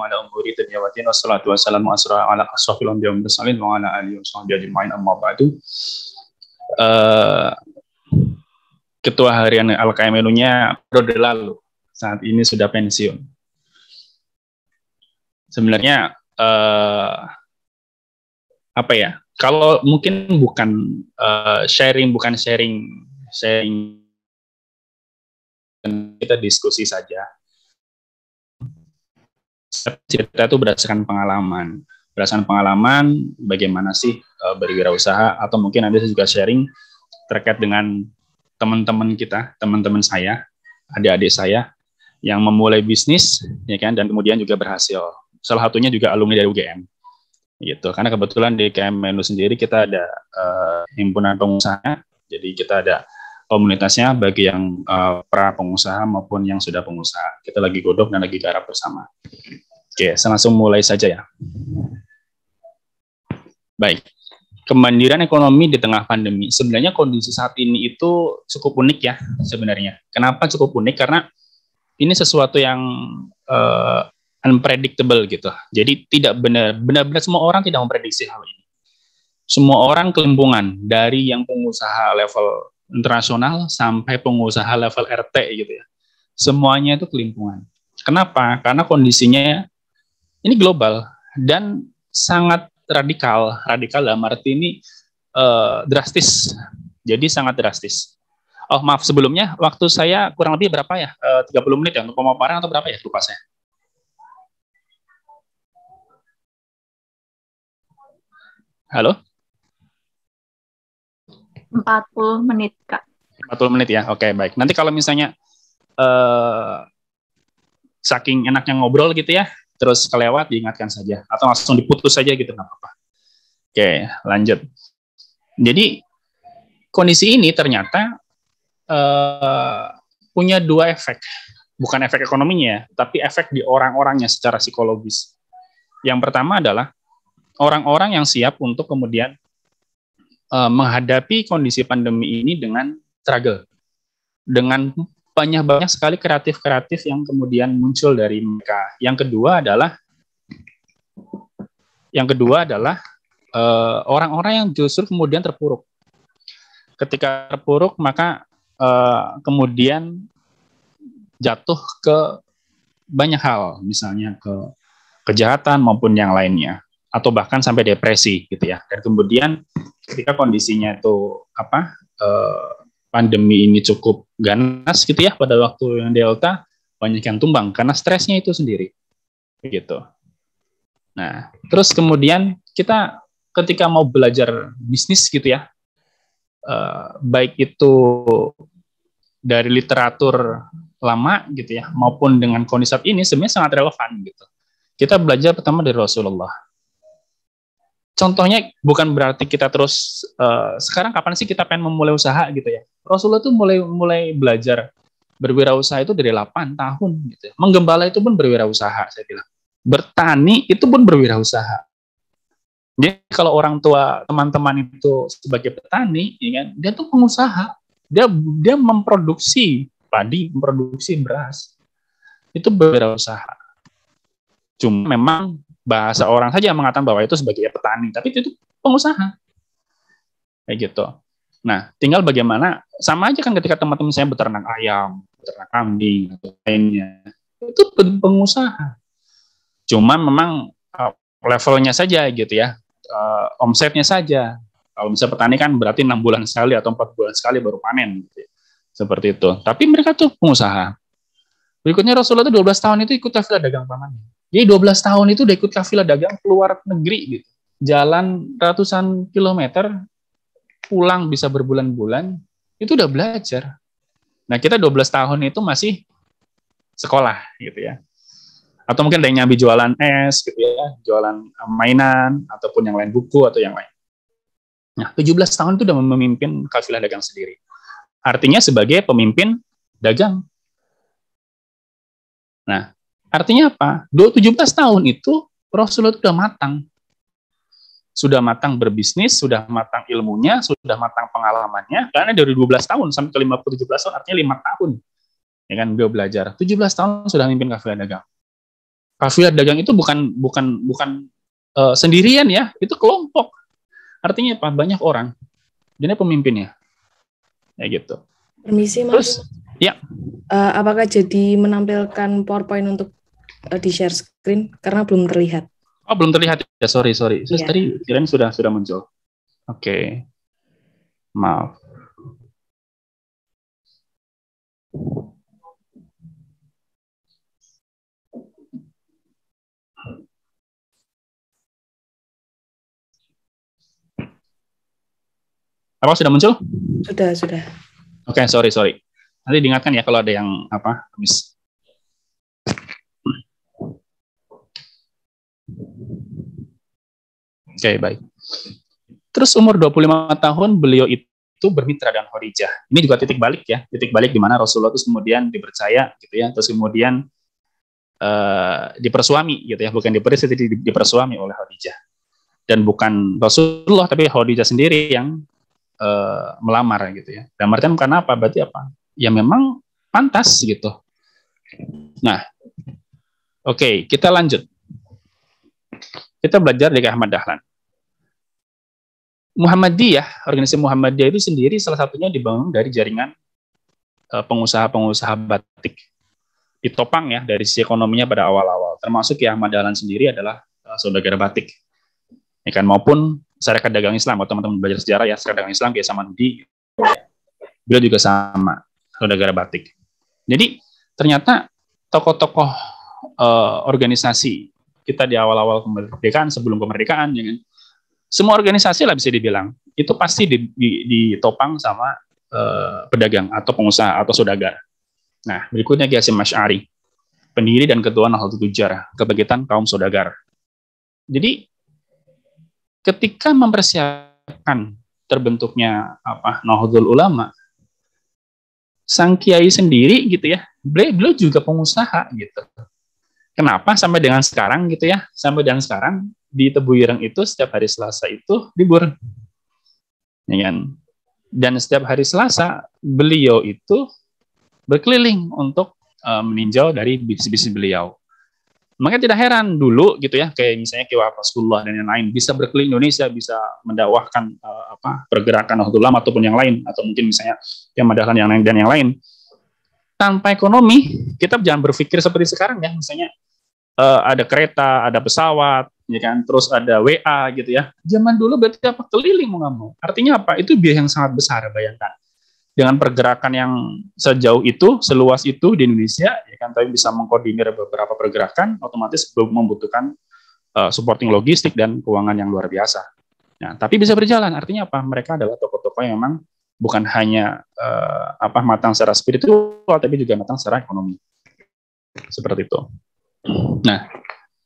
wa ala umuri dunya wa din. Wassalatu wassalamu ala asrofil anbiya'i wal mursalin wa ala alihi wa sahbihi ajma'in, amma ba'du. Ketua Harian LKMNU-nya periode lalu, saat ini sudah pensiun. Sebenarnya apa ya? Kalau mungkin bukan sharing kita diskusi saja. Cerita itu berdasarkan pengalaman bagaimana sih berwirausaha, atau mungkin ada juga sharing terkait dengan teman-teman kita, teman-teman saya, adik-adik saya yang memulai bisnis, ya kan, dan kemudian juga berhasil. Salah satunya juga alumni dari UGM, gitu. Karena kebetulan di KMNU sendiri kita ada himpunan pengusaha, jadi kita ada komunitasnya bagi yang pra pengusaha maupun yang sudah pengusaha. Kita lagi godok dan lagi garap bersama. Oke, saya langsung mulai saja ya. Baik. Kemandirian ekonomi di tengah pandemi. Sebenarnya kondisi saat ini itu cukup unik ya sebenarnya. Kenapa cukup unik? Karena ini sesuatu yang unpredictable gitu. Jadi tidak benar-benar semua orang tidak memprediksi hal ini. Semua orang kelimpungan, dari yang pengusaha level internasional sampai pengusaha level RT gitu ya. Semuanya itu kelimpungan. Kenapa? Karena kondisinya ini global dan sangat radikal dalam arti ini drastis. Jadi sangat drastis. Oh maaf, sebelumnya waktu saya kurang lebih berapa ya? 30 menit ya untuk pemaparan atau berapa ya? Lupa saya. Halo? 40 menit, Kak. 40 menit ya, oke, baik. Nanti kalau misalnya saking enaknya ngobrol gitu ya, terus kelewat diingatkan saja, atau langsung diputus saja gitu, nggak apa-apa. Oke, lanjut. Jadi, kondisi ini ternyata punya dua efek. Bukan efek ekonominya, tapi efek di orang-orangnya secara psikologis. Yang pertama adalah orang-orang yang siap untuk kemudian menghadapi kondisi pandemi ini dengan struggle, dengan banyak sekali kreatif yang kemudian muncul dari mereka. Yang kedua adalah orang-orang yang justru kemudian terpuruk. Ketika terpuruk, maka kemudian jatuh ke banyak hal, misalnya ke kejahatan maupun yang lainnya, atau bahkan sampai depresi gitu ya. Dan kemudian ketika kondisinya itu pandemi ini cukup ganas gitu ya, pada waktu yang Delta banyak yang tumbang karena stresnya itu sendiri gitu. Nah, terus kemudian kita ketika mau belajar bisnis gitu ya, baik itu dari literatur lama gitu ya, maupun dengan kondisi saat ini sebenarnya sangat relevan gitu. Kita belajar pertama dari Rasulullah. Contohnya bukan berarti kita terus sekarang kapan sih kita pengen memulai usaha gitu ya. Rasulullah tuh mulai belajar berwirausaha itu dari 8 tahun gitu ya. Menggembala itu pun berwirausaha, saya bilang. Bertani itu pun berwirausaha. Jadi kalau orang tua teman-teman itu sebagai petani, ya kan, dia tuh pengusaha. Dia memproduksi padi, memproduksi beras. Itu berwirausaha. Cuma memang bahasa orang saja yang mengatakan bahwa itu sebagai petani, tapi itu pengusaha. Kayak gitu. Nah, tinggal bagaimana, sama aja kan ketika teman-teman saya beternak ayam, beternak kambing, atau lainnya, itu pengusaha. Cuma memang levelnya saja gitu ya, omsetnya saja. Kalau misalnya petani kan berarti 6 bulan sekali atau 4 bulan sekali baru panen. Gitu ya. Seperti itu. Tapi mereka tuh pengusaha. Berikutnya Rasulullah itu 12 tahun itu ikut kafilah dagang pamannya. Jadi 12 tahun itu udah ikut kafilah dagang keluar negeri gitu. Jalan ratusan kilometer, pulang bisa berbulan-bulan, itu udah belajar. Nah, kita 12 tahun itu masih sekolah gitu ya. Atau mungkin ada yang nyambi jualan es gitu ya, jualan mainan ataupun yang lain, buku atau yang lain. Nah, 17 tahun itu udah memimpin kafilah dagang sendiri. Artinya sebagai pemimpin dagang. Nah, artinya apa? 17 tahun itu Rasulullah sudah matang. Sudah matang berbisnis, sudah matang ilmunya, sudah matang pengalamannya. Karena dari 12 tahun sampai ke 17 tahun, artinya 5 tahun. Ya kan, beliau belajar. 17 tahun sudah memimpin kafilah dagang. Kafilah dagang itu bukan sendirian ya, itu kelompok. Artinya apa? Banyak orang. Dia pemimpinnya. Ya gitu. Permisi, Mas. Terus, ya. Apakah jadi menampilkan PowerPoint untuk di share screen? Karena belum terlihat. Oh, belum terlihat ya. Sorry. Saya Iya. tadi kirain sudah muncul. Oke. Maaf. Apa sudah muncul? Sudah. Oke, sorry. Nanti diingatkan ya kalau ada yang miss. Oke, baik. Terus umur 25 tahun beliau itu bermitra dengan Khadijah. Ini juga titik balik ya. Titik balik di mana Rasulullah itu kemudian dipercaya gitu ya, terus kemudian dipersuami gitu ya, bukan diperis, tapi dipersuami oleh Khadijah. Dan bukan Rasulullah tapi Khadijah sendiri yang melamar gitu ya. Dan artian karena apa? Berarti apa? Ya memang pantas gitu. Nah, oke, kita lanjut. Kita belajar dari Ahmad Dahlan. Muhammadiyah, organisasi Muhammadiyah itu sendiri salah satunya dibangun dari jaringan pengusaha-pengusaha batik. Ditopang ya dari sisi ekonominya pada awal-awal. Termasuk ya Ahmad Dahlan sendiri adalah saudagar batik. Ya kan, maupun Syarikat Dagang Islam, atau teman-teman belajar sejarah ya, Syarikat Dagang Islam kayak Samanhudi, beliau juga sama, saudagar batik. Jadi ternyata tokoh-tokoh organisasi kita di awal-awal kemerdekaan, sebelum kemerdekaan, ya kan, semua organisasi lah bisa dibilang, itu pasti ditopang sama pedagang atau pengusaha atau saudagar. Nah, berikutnya Ki Hasyim Asy'ari, pendiri dan ketua Nahdlatul Tujar, kebangkitan kaum saudagar. Jadi ketika mempersiapkan terbentuknya Nahdlatul Ulama, sang kiai sendiri gitu ya, beliau juga pengusaha gitu. Kenapa sampai dengan sekarang gitu ya? Sampai dengan sekarang di Tebu Ireng itu setiap hari Selasa itu libur. Ya kan? Dan setiap hari Selasa beliau itu berkeliling untuk meninjau dari bisnis beliau. Makanya tidak heran dulu gitu ya, kayak misalnya Ki Wahab Rasulullah dan yang lain bisa berkeliling Indonesia, bisa mendakwahkan pergerakan Nahdlatul Ulama ataupun yang lain, atau mungkin misalnya yang Dahlan yang lain dan yang lain. Tanpa ekonomi, kita jangan berpikir seperti sekarang ya, misalnya ada kereta, ada pesawat, ya kan, terus ada WA gitu ya. Zaman dulu berarti apa? Keliling mau nggak mau. Artinya apa? Itu biaya yang sangat besar, bayangkan. Dengan pergerakan yang sejauh itu, seluas itu di Indonesia, ya kan, tapi bisa mengkoordinir beberapa pergerakan, otomatis membutuhkan supporting logistik dan keuangan yang luar biasa. Nah, tapi bisa berjalan. Artinya apa? Mereka adalah tokoh-tokoh yang memang bukan hanya matang secara spiritual, tapi juga matang secara ekonomi. Seperti itu. Nah,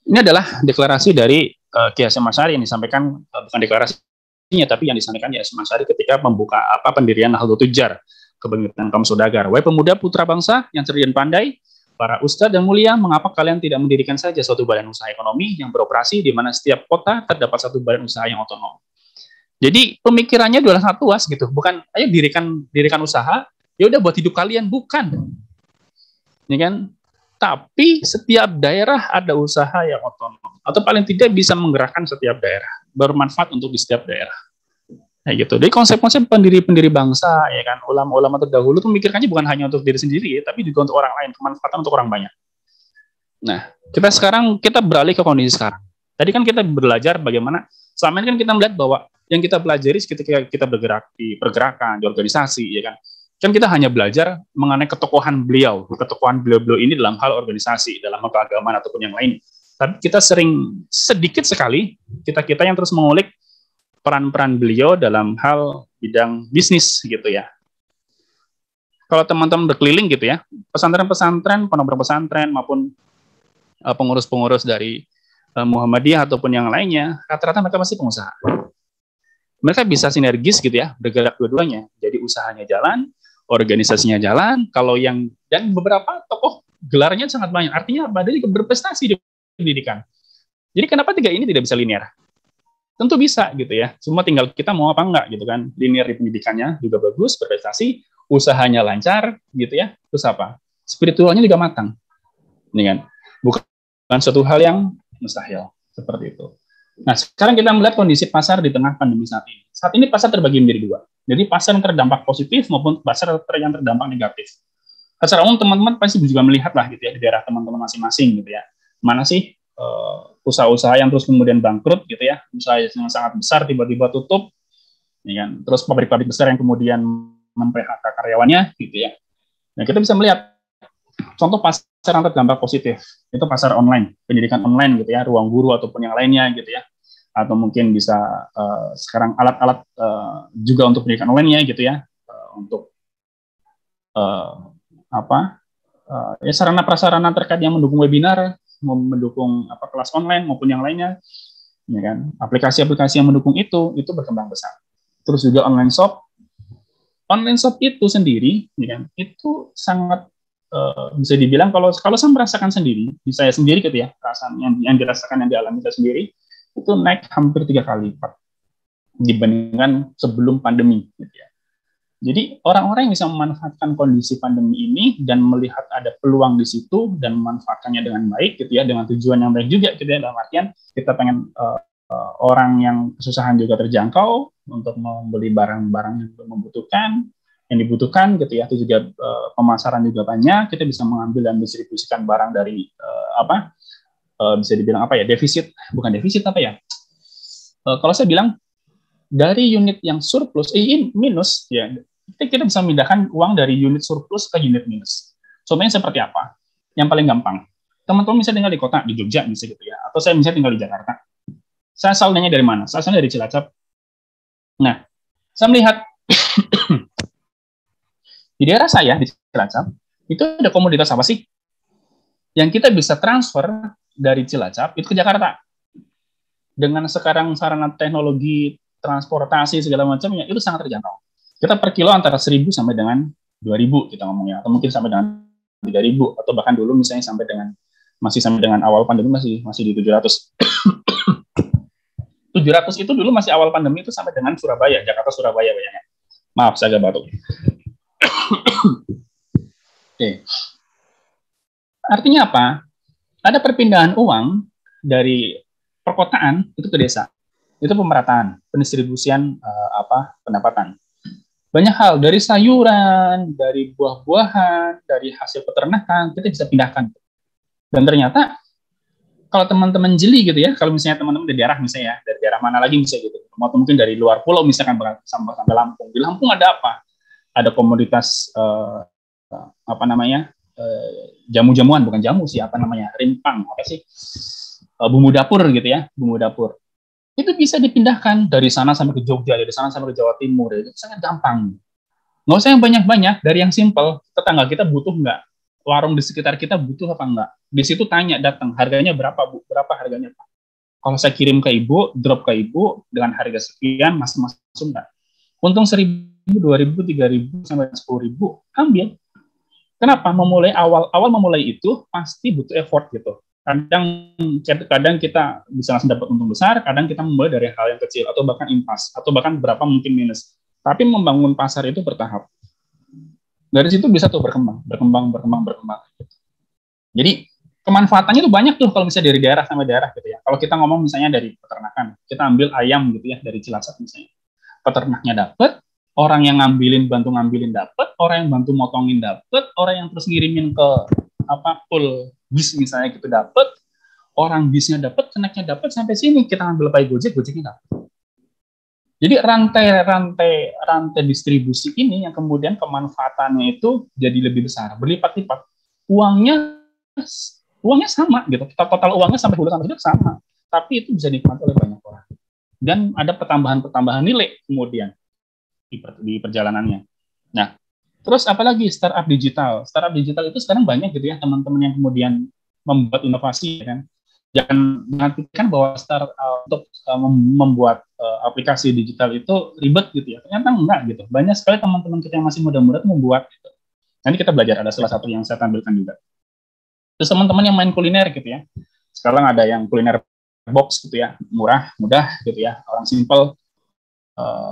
ini adalah deklarasi dari Ki Hasyim Asy'ari yang disampaikan, bukan deklarasinya, tapi yang disampaikan Ki Hasyim Asy'ari ketika membuka pendirian Nahdlatul Tujar, kebangkitan kaum saudagar. Wahai pemuda putra bangsa yang cerdas dan pandai, para ustadz dan mulia, mengapa kalian tidak mendirikan saja suatu badan usaha ekonomi yang beroperasi di mana setiap kota terdapat satu badan usaha yang otonom. Jadi pemikirannya adalah sangat luas gitu, bukan ayo dirikan usaha, ya udah buat hidup kalian, bukan. Ya kan? Tapi setiap daerah ada usaha yang otonom, atau paling tidak bisa menggerakkan setiap daerah, bermanfaat untuk di setiap daerah. Nah, gitu. Jadi konsep-konsep pendiri bangsa, ya kan, ulama-ulama terdahulu itu memikirkannya bukan hanya untuk diri sendiri, tapi juga untuk orang lain, kemanfaatan untuk orang banyak. Nah, kita beralih ke kondisi sekarang. Tadi kan kita belajar bagaimana, selama ini kan kita melihat bahwa yang kita pelajari ketika kita bergerak di pergerakan, di organisasi, ya kan kita hanya belajar mengenai ketokohan beliau ini dalam hal organisasi, dalam hal keagamaan ataupun yang lain. Tapi kita sedikit sekali kita yang terus mengulik peran-peran beliau dalam hal bidang bisnis gitu ya. Kalau teman-teman berkeliling gitu ya, pesantren-pesantren, pondok pesantren maupun pengurus-pengurus dari Muhammadiyah ataupun yang lainnya, rata-rata mereka masih pengusaha. Mereka bisa sinergis gitu ya, bergerak dua-duanya. Jadi usahanya jalan, organisasinya jalan, dan beberapa tokoh gelarnya sangat banyak. Artinya apa? Dia juga berprestasi di pendidikan. Jadi kenapa tiga ini tidak bisa linear? Tentu bisa gitu ya. Cuma tinggal kita mau apa enggak gitu kan. Linear di pendidikannya juga bagus, berprestasi, usahanya lancar gitu ya. Terus apa? Spiritualnya juga matang. Ini kan. Bukan suatu hal yang mustahil seperti itu. Nah, sekarang kita melihat kondisi pasar di tengah pandemi saat ini. Saat ini pasar terbagi menjadi dua. Jadi pasar yang terdampak positif maupun pasar yang terdampak negatif. Secara umum teman-teman pasti juga melihat lah gitu ya di daerah teman-teman masing-masing gitu ya. Mana sih usaha-usaha yang terus kemudian bangkrut gitu ya, usaha yang sangat besar tiba-tiba tutup, ya kan? Terus pabrik-pabrik besar yang kemudian mem-PHK karyawannya gitu ya. Nah, kita bisa melihat contoh pasar yang terdampak positif itu pasar online, pendidikan online gitu ya, ruang guru ataupun yang lainnya gitu ya, atau mungkin bisa sekarang alat-alat juga untuk pendidikan online-nya gitu ya, untuk ya sarana prasarana terkait yang mendukung webinar, mendukung kelas online maupun yang lainnya, ya kan, aplikasi-aplikasi yang mendukung itu berkembang besar. Terus juga online shop itu sendiri, ya kan, itu sangat bisa dibilang kalau saya merasakan sendiri, di saya sendiri gitu ya, perasaan yang dirasakan yang dialami saya sendiri itu naik hampir 3 kali lipat dibandingkan sebelum pandemi gitu ya. Jadi orang-orang yang bisa memanfaatkan kondisi pandemi ini dan melihat ada peluang di situ dan memanfaatkannya dengan baik gitu ya, dengan tujuan yang baik juga gitu ya, dalam artian kita pengen orang yang kesusahan juga terjangkau untuk membeli barang-barang yang membutuhkan, yang dibutuhkan gitu ya, itu juga pemasaran juga banyak, kita bisa mengambil dan mendistribusikan barang dari bisa dibilang bukan defisit kalau saya bilang dari unit yang surplus minus ya, kita bisa memindahkan uang dari unit surplus ke unit minus. Contohnya seperti apa? Yang paling gampang, teman-teman bisa tinggal di kota, di Jogja misalnya gitu ya, atau saya misalnya tinggal di Jakarta. Saya asalnya dari mana? Saya asalnya dari Cilacap. Nah, saya melihat di daerah saya di Cilacap itu ada komoditas apa sih yang kita bisa transfer dari Cilacap itu ke Jakarta. Dengan sekarang sarana teknologi transportasi segala macamnya itu sangat terjangkau. Kita per kilo antara 1.000 sampai dengan 2.000 kita ngomongnya, atau mungkin sampai dengan 3.000, atau bahkan dulu misalnya sampai dengan awal pandemi masih di 700. 700 itu dulu masih awal pandemi itu sampai dengan Surabaya, Jakarta Surabaya bayangnya. Maaf saya agak batuk. Oke. Artinya apa? Ada perpindahan uang dari perkotaan itu ke desa. Itu pemerataan, pendistribusian pendapatan. Banyak hal, dari sayuran, dari buah-buahan, dari hasil peternakan, kita bisa pindahkan. Dan ternyata, kalau teman-teman jeli gitu ya, kalau misalnya teman-teman dari daerah misalnya, dari daerah mana lagi misalnya gitu, atau mungkin dari luar pulau misalkan sampai Lampung. Di Lampung ada apa? Ada komoditas, jamu-jamuan, bukan jamu sih, rimpang, bumbu dapur gitu ya, bumbu dapur. Itu bisa dipindahkan dari sana sampai ke Jogja, dari sana sampai ke Jawa Timur, itu sangat gampang. Nggak usah yang banyak-banyak, dari yang simple, tetangga kita butuh nggak? Warung di sekitar kita butuh apa nggak? Di situ tanya, datang, harganya berapa Bu? Berapa harganya Pak? Kalau saya kirim ke Ibu, drop ke Ibu, dengan harga sekian, masuk nggak? Untung 1.000, 2.000, 3.000, sampai 10.000, ambil. Kenapa? Awal memulai itu pasti butuh effort gitu. Kadang kita bisa langsung dapat untung besar, kadang kita memulai dari hal yang kecil, atau bahkan impas, atau bahkan berapa mungkin minus. Tapi membangun pasar itu bertahap. Dari situ bisa tuh berkembang. Jadi kemanfaatannya itu banyak tuh kalau misalnya dari daerah sama daerah gitu ya. Kalau kita ngomong misalnya dari peternakan, kita ambil ayam gitu ya dari Cilacap misalnya. Peternaknya dapat, orang yang bantu ngambilin dapat, orang yang bantu motongin dapat, orang yang terus ngirimin ke pool bis misalnya gitu dapat, orang bisnya dapat, keneknya dapat, sampai sini kita ambil pakai Gojeknya dapat. Jadi rantai distribusi ini yang kemudian kemanfaatannya itu jadi lebih besar, berlipat-lipat. Uangnya sama gitu, total uangnya sampai hulu sampai hidup sama, tapi itu bisa dinikmati oleh banyak orang. Dan ada pertambahan nilai kemudian di perjalanannya. Nah, terus apalagi startup digital. Startup digital itu sekarang banyak gitu ya teman-teman yang kemudian membuat inovasi ya kan. Jangan mengartikan bahwa untuk membuat aplikasi digital itu ribet gitu ya. Ternyata enggak gitu. Banyak sekali teman-teman kita yang masih muda-muda membuat gitu. Nanti kita belajar, ada salah satu yang saya tampilkan juga. Terus teman-teman yang main kuliner gitu ya. Sekarang ada yang kuliner box gitu ya, murah, mudah gitu ya. Orang simple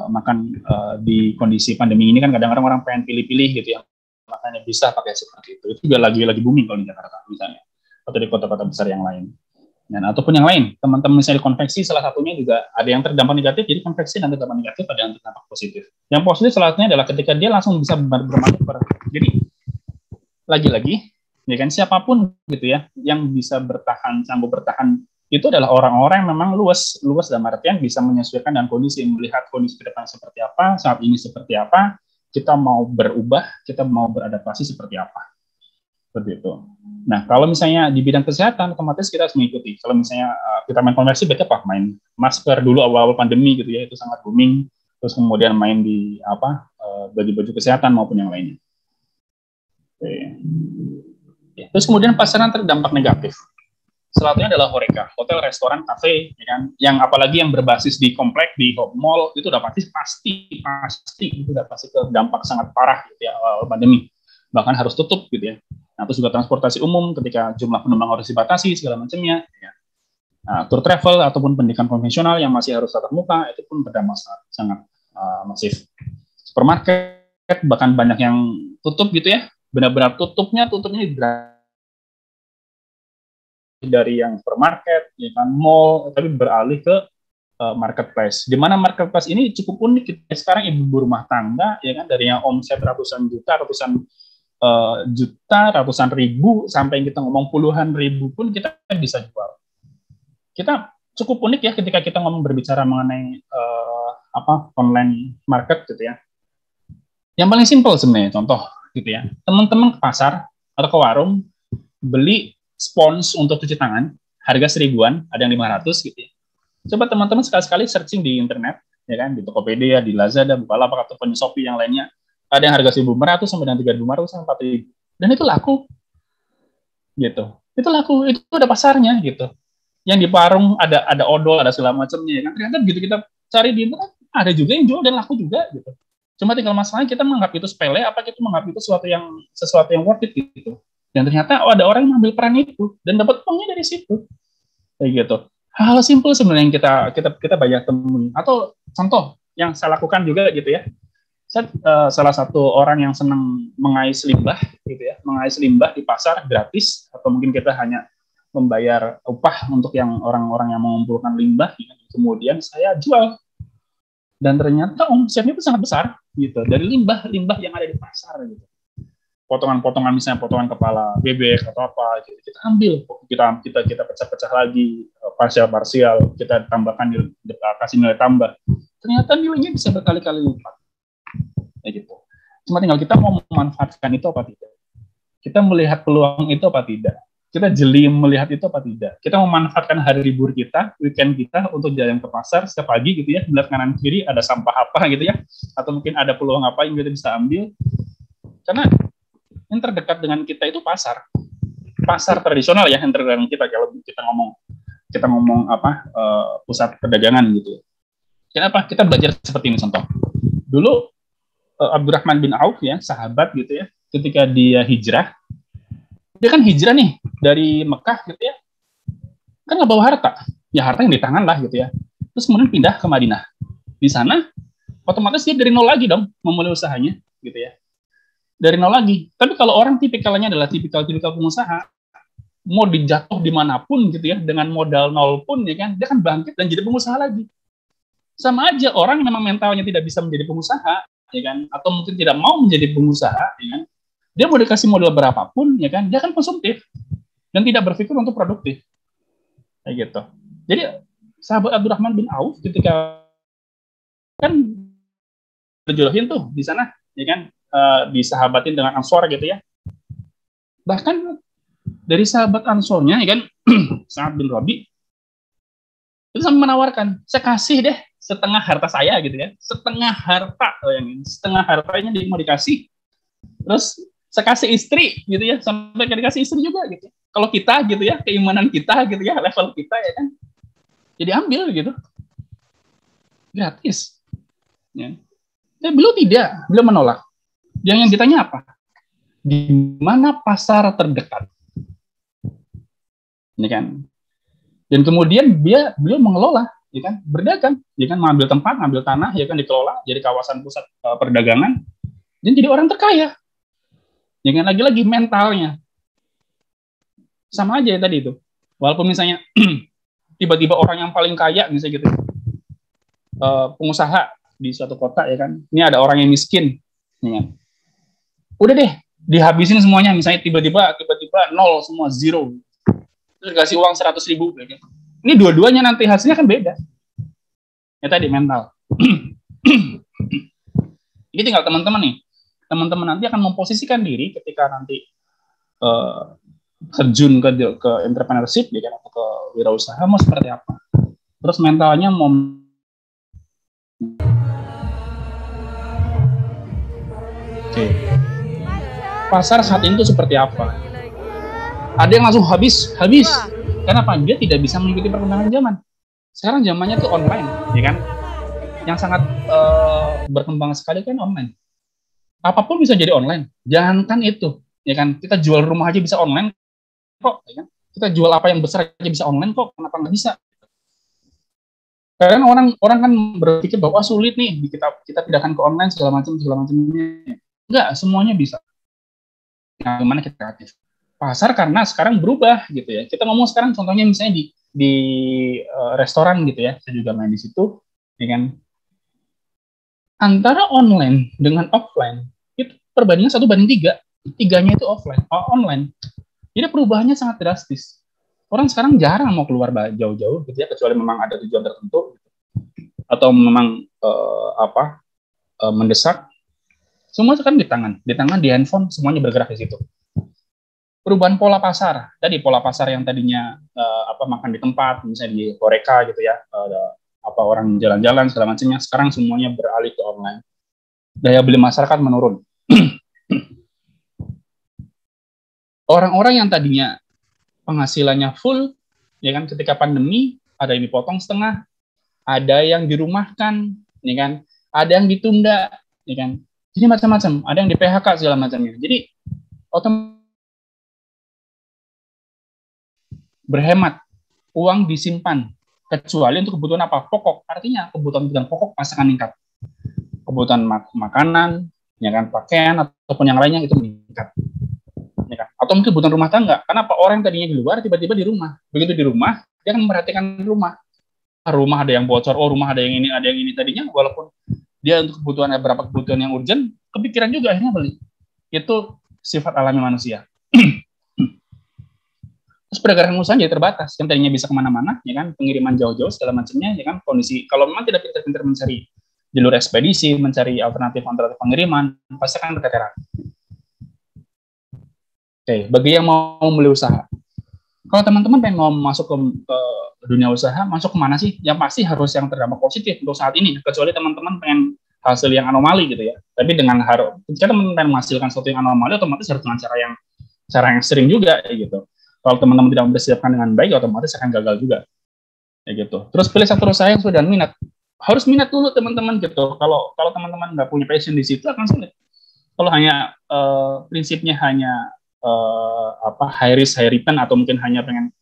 makan di kondisi pandemi ini kan kadang-kadang orang pengen pilih-pilih gitu ya, makanya bisa pakai seperti itu. Itu juga lagi booming kalau di Jakarta misalnya. atau di kota-kota besar yang lain. Dan ataupun yang lain, teman-teman misalnya di konveksi, salah satunya juga ada yang terdampak negatif, jadi konveksi dan terdampak negatif, ada yang terdampak positif. Yang positif salah satunya adalah ketika dia langsung bisa bermanuver. Jadi lagi-lagi, ya kan, siapapun gitu ya, yang bisa bertahan, sanggup bertahan, itu adalah orang-orang yang memang luas dalam artian bisa menyesuaikan dengan kondisi, melihat kondisi ke depan seperti apa, saat ini seperti apa, kita mau berubah, kita mau beradaptasi seperti apa. Seperti itu. Nah, kalau misalnya di bidang kesehatan, otomatis kita harus mengikuti. Kalau misalnya kita main konversi, berarti apa? Main masker dulu awal-awal pandemi gitu ya, itu sangat booming. Terus kemudian main di baju-baju kesehatan maupun yang lainnya. Oke. Terus kemudian pasaran terdampak negatif. Salah satunya adalah HoReCa, hotel, restoran, kafe, ya kan? Yang apalagi yang berbasis di komplek, di mall, itu udah pasti itu udah pasti terdampak sangat parah gitu ya awal pandemi. Bahkan harus tutup gitu ya. Nah, terus juga transportasi umum ketika jumlah penumpang harus dibatasi segala macamnya. Ya. Nah, tour travel ataupun pendidikan konvensional yang masih harus tatap muka itu pun berdampak sangat masif. Supermarket bahkan banyak yang tutup gitu ya. Benar-benar tutupnya dari yang supermarket, ya kan, mall, tapi beralih ke marketplace. Di mana marketplace ini cukup unik. Gitu. Sekarang ibu rumah tangga, ya kan, dari yang omset ratusan juta, ratusan ribu, sampai kita ngomong puluhan ribu pun kita bisa jual. Kita cukup unik ya ketika kita ngomong berbicara mengenai online market gitu ya. Yang paling simpel sebenarnya, contoh gitu ya, teman-teman ke pasar atau ke warung beli spons untuk cuci tangan, harga 1.000-an, ada yang 500 gitu ya. Coba teman-teman sekali-sekali searching di internet, ya kan, di Tokopedia, di Lazada, Bukalapak ataupun di Shopee yang lainnya. Ada yang harga 1.500 sampai dengan 3.500 sampai 4.000. Dan itu laku. Gitu. Itu laku, itu ada pasarnya gitu. Yang di warung ada odol, ada segala macamnya ya kan. Ternyata begitu kita cari di internet, ada juga yang jual dan laku juga gitu. Cuma tinggal masalahnya kita menganggap itu sepele, apa kita menganggap itu sesuatu yang worth it gitu. Dan ternyata ada orang yang ambil peran itu dan dapat uangnya dari situ. Kayak gitu. Hal simpel sebenarnya yang kita banyak temui. Atau contoh yang saya lakukan juga gitu ya. Saya salah satu orang yang senang mengais limbah gitu ya, mengais limbah di pasar gratis, atau mungkin kita hanya membayar upah untuk yang orang-orang yang mengumpulkan limbah, gitu. Kemudian saya jual dan ternyata omsetnya itu sangat besar gitu dari limbah yang ada di pasar gitu. Potongan-potongan, misalnya potongan kepala bebek atau apa gitu, kita ambil, kita pecah-pecah lagi, parsial, kita tambahkan, kasih nilai tambah, ternyata nilainya bisa berkali-kali lipat. Gitu. Cuma tinggal kita mau memanfaatkan itu apa tidak. Kita melihat peluang itu apa tidak. Kita jeli melihat itu apa tidak. Kita memanfaatkan hari libur kita, weekend kita untuk jalan ke pasar setiap pagi gitu ya, melihat kanan kiri ada sampah apa gitu ya, atau mungkin ada peluang apa yang kita bisa ambil. Karena yang terdekat dengan kita itu pasar tradisional ya, yang terdekat dengan kita. Kalau kita ngomong pusat perdagangan gitu. Kenapa kita belajar seperti ini? Contoh dulu Abdurrahman bin Auf ya, sahabat gitu ya, ketika dia hijrah, dia kan hijrah nih dari Mekah gitu ya, kan nggak bawa harta, ya harta yang di tangan lah gitu ya, terus kemudian pindah ke Madinah. Di sana otomatis dia dari nol lagi dong memulai usahanya gitu ya, dari nol lagi. Tapi kalau orang tipikalnya adalah tipikal pengusaha, mau dijatuh dimanapun gitu ya, dengan modal nol pun ya kan, dia kan bangkit dan jadi pengusaha lagi. Sama aja orang yang memang mentalnya tidak bisa menjadi pengusaha, ya kan, atau mungkin tidak mau menjadi pengusaha, ya kan, dia mau dikasih modal berapapun, ya kan, dia akan konsumtif dan tidak berpikir untuk produktif, kayak gitu. Jadi sahabat Abdurrahman bin Auf ketika kan berjodohin tuh di sana, ya kan, disahabatin dengan Ansor gitu ya. Bahkan dari sahabat Ansornya, ya kan, Sa'ad bin Rabi itu sampai menawarkan, saya kasih deh setengah harta saya gitu ya, setengah harta, setengah hartanya dia mau dikasih, terus saya kasih istri gitu ya, sampai dikasih istri juga gitu. Kalau kita gitu ya, keimanan kita gitu ya, level kita ya kan, jadi ambil gitu, gratis. Ya. Beliau tidak, beliau menolak. Yang ditanya apa? Di mana pasar terdekat? Ini kan. Dan kemudian beliau mengelola, ya kan, berdagang, ya kan, mengambil tempat, ngambil tanah, ya kan, dikelola jadi kawasan pusat perdagangan, dan jadi orang terkaya. Ya kan, lagi-lagi mentalnya. Sama aja ya tadi itu. Walaupun misalnya tiba-tiba orang yang paling kaya misalnya gitu, pengusaha di suatu kota ya kan, ini ada orang yang miskin, ya kan? Udah deh dihabisin semuanya, misalnya tiba-tiba nol semua, zero, terus kasih uang 100.000, ya kan? Ini dua-duanya nanti hasilnya kan beda. Ya tadi mental. Jadi tinggal teman-teman nanti akan memposisikan diri ketika nanti terjun ke entrepreneurship, ya kan, atau ke wirausaha mau seperti apa. Terus mentalnya mau pasar saat ini itu seperti apa. Ada yang langsung habis. Kenapa? Dia tidak bisa mengikuti perkembangan zaman. Sekarang zamannya tuh online, ya kan? Yang sangat berkembang sekali kan online. Apapun bisa jadi online. Jangankan itu, ya kan? Kita jual rumah aja bisa online kok, ya kan? Kita jual apa yang besar aja bisa online kok. Kenapa nggak bisa? Karena orang kan berpikir bahwa sulit nih, kita pindahkan ke online segala macamnya. Enggak, semuanya bisa. Nah, gimana kita kreatif? Pasar karena sekarang berubah gitu ya. Kita ngomong sekarang contohnya misalnya di restoran gitu ya. Saya juga main di situ, ya kan? Antara online dengan offline itu perbandingan 1:3. 3-nya itu online. Jadi perubahannya sangat drastis. Orang sekarang jarang mau keluar jauh-jauh gitu ya, kecuali memang ada tujuan tertentu gitu. Atau memang mendesak. Semua sekarang di tangan, di handphone, semuanya bergerak di situ. Perubahan pola pasar. Tadi pola pasar yang tadinya makan di tempat, misalnya di Horeca gitu ya, orang jalan-jalan segala macamnya, sekarang semuanya beralih ke online. Daya beli masyarakat menurun. Orang-orang yang tadinya penghasilannya full, ya kan, ketika pandemi ada yang dipotong setengah, ada yang dirumahkan, ya kan, ada yang ditunda, ya kan. Jadi macam-macam, ada yang di PHK segala macamnya. Jadi berhemat, uang disimpan, kecuali untuk kebutuhan apa? Pokok. Artinya kebutuhan pokok pasti akan meningkat. Kebutuhan makanan, ya kan, pakaian ataupun yang lainnya itu meningkat. Ya kan? Atau mungkin kebutuhan rumah tangga. Kenapa orang yang tadinya di luar tiba-tiba di rumah? Begitu di rumah, dia akan memperhatikan rumah. Rumah ada yang bocor, rumah ada yang ini tadinya, walaupun dia untuk kebutuhan beberapa kebutuhan yang urgent, kepikiran juga akhirnya beli. Itu sifat alami manusia. Terus pergerakan usaha jadi terbatas, yang tadinya bisa kemana-mana, ya kan, pengiriman jauh-jauh segala macamnya, ya kan, kondisi kalau memang tidak pintar-pintar mencari jalur ekspedisi, mencari alternatif pengiriman, pasti akan berketeran. Oke, bagi yang mau beli usaha, kalau teman-teman pengen mau masuk ke dunia usaha, masuk kemana sih? Yang pasti harus yang terdampak positif untuk saat ini, kecuali teman-teman pengen hasil yang anomali gitu ya. Tapi jika teman-teman pengen menghasilkan sesuatu yang anomali, otomatis harus dengan cara yang sering juga, gitu. Kalau teman-teman tidak mempersiapkan dengan baik, otomatis akan gagal juga, ya gitu. Terus pilih satu usaha yang sudah minat. Harus minat dulu teman-teman gitu. Kalau teman-teman nggak punya passion di situ akan sulit. Kalau hanya prinsipnya hanya high risk high return, atau mungkin hanya pengen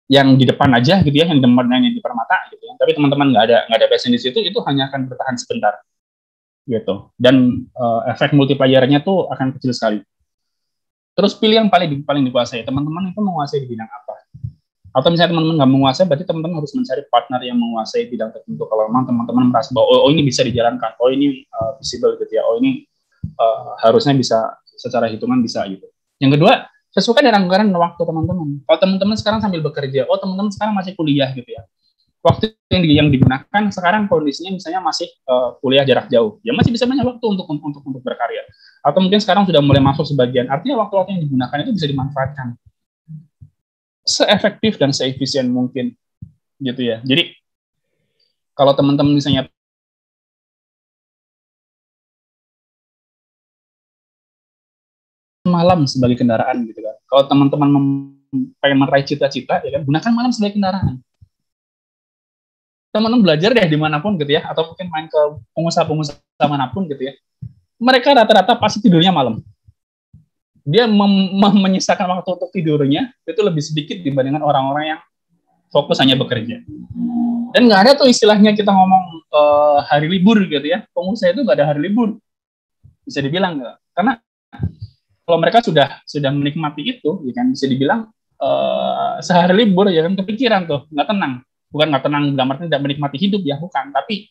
yang di depan aja gitu ya, yang depannya di permata gitu ya. Tapi teman-teman nggak ada passion di situ, itu hanya akan bertahan sebentar gitu. Dan efek multiplier-nya tuh akan kecil sekali. Terus pilih yang paling dikuasai. Teman-teman itu menguasai di bidang apa? Atau misalnya teman-teman nggak menguasai, berarti teman-teman harus mencari partner yang menguasai bidang tertentu. Kalau memang teman-teman merasa bahwa ini bisa dijalankan, ini visible gitu ya, ini harusnya bisa secara hitungan bisa gitu. Yang kedua, sesuaikan dengan anggaran dan waktu teman-teman. Kalau teman-teman sekarang sambil bekerja, teman-teman sekarang masih kuliah gitu ya. Waktu yang digunakan sekarang kondisinya misalnya masih kuliah jarak jauh, ya masih bisa banyak waktu untuk berkarya. Atau mungkin sekarang sudah mulai masuk sebagian, artinya waktu-waktu yang digunakan itu bisa dimanfaatkan seefektif dan seefisien mungkin gitu ya. Jadi kalau teman-teman misalnya malam sebagai kendaraan gitu kan, kalau teman-teman pengen meraih cita-cita, ya kan, gunakan malam sebagai kendaraan. Teman-teman belajar deh dimanapun gitu ya, atau mungkin main ke pengusaha manapun gitu ya, mereka rata-rata pasti tidurnya malam. Dia menyisakan waktu untuk tidurnya itu lebih sedikit dibandingkan orang-orang yang fokus hanya bekerja. Dan nggak ada tuh istilahnya kita ngomong hari libur gitu ya. Pengusaha itu nggak ada hari libur, bisa dibilang nggak. Karena kalau mereka sudah menikmati itu, ya kan bisa dibilang sehari libur ya kan kepikiran tuh, nggak tenang. Bukan nggak tenang dalam arti tidak menikmati hidup ya, bukan. Tapi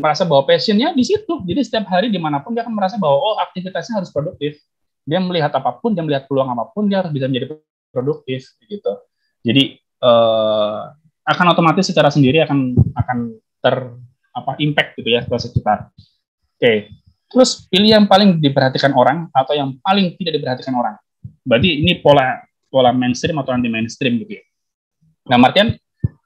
merasa bahwa passionnya di situ. Jadi setiap hari dimanapun dia akan merasa bahwa aktivitasnya harus produktif. Dia melihat apapun, dia melihat peluang apapun, dia harus bisa menjadi produktif gitu. Jadi akan otomatis secara sendiri akan impact gitu ya ke sekitar. Oke. Terus pilih yang paling diperhatikan orang atau yang paling tidak diperhatikan orang. Berarti ini pola mainstream atau anti mainstream gitu ya. Nah, artian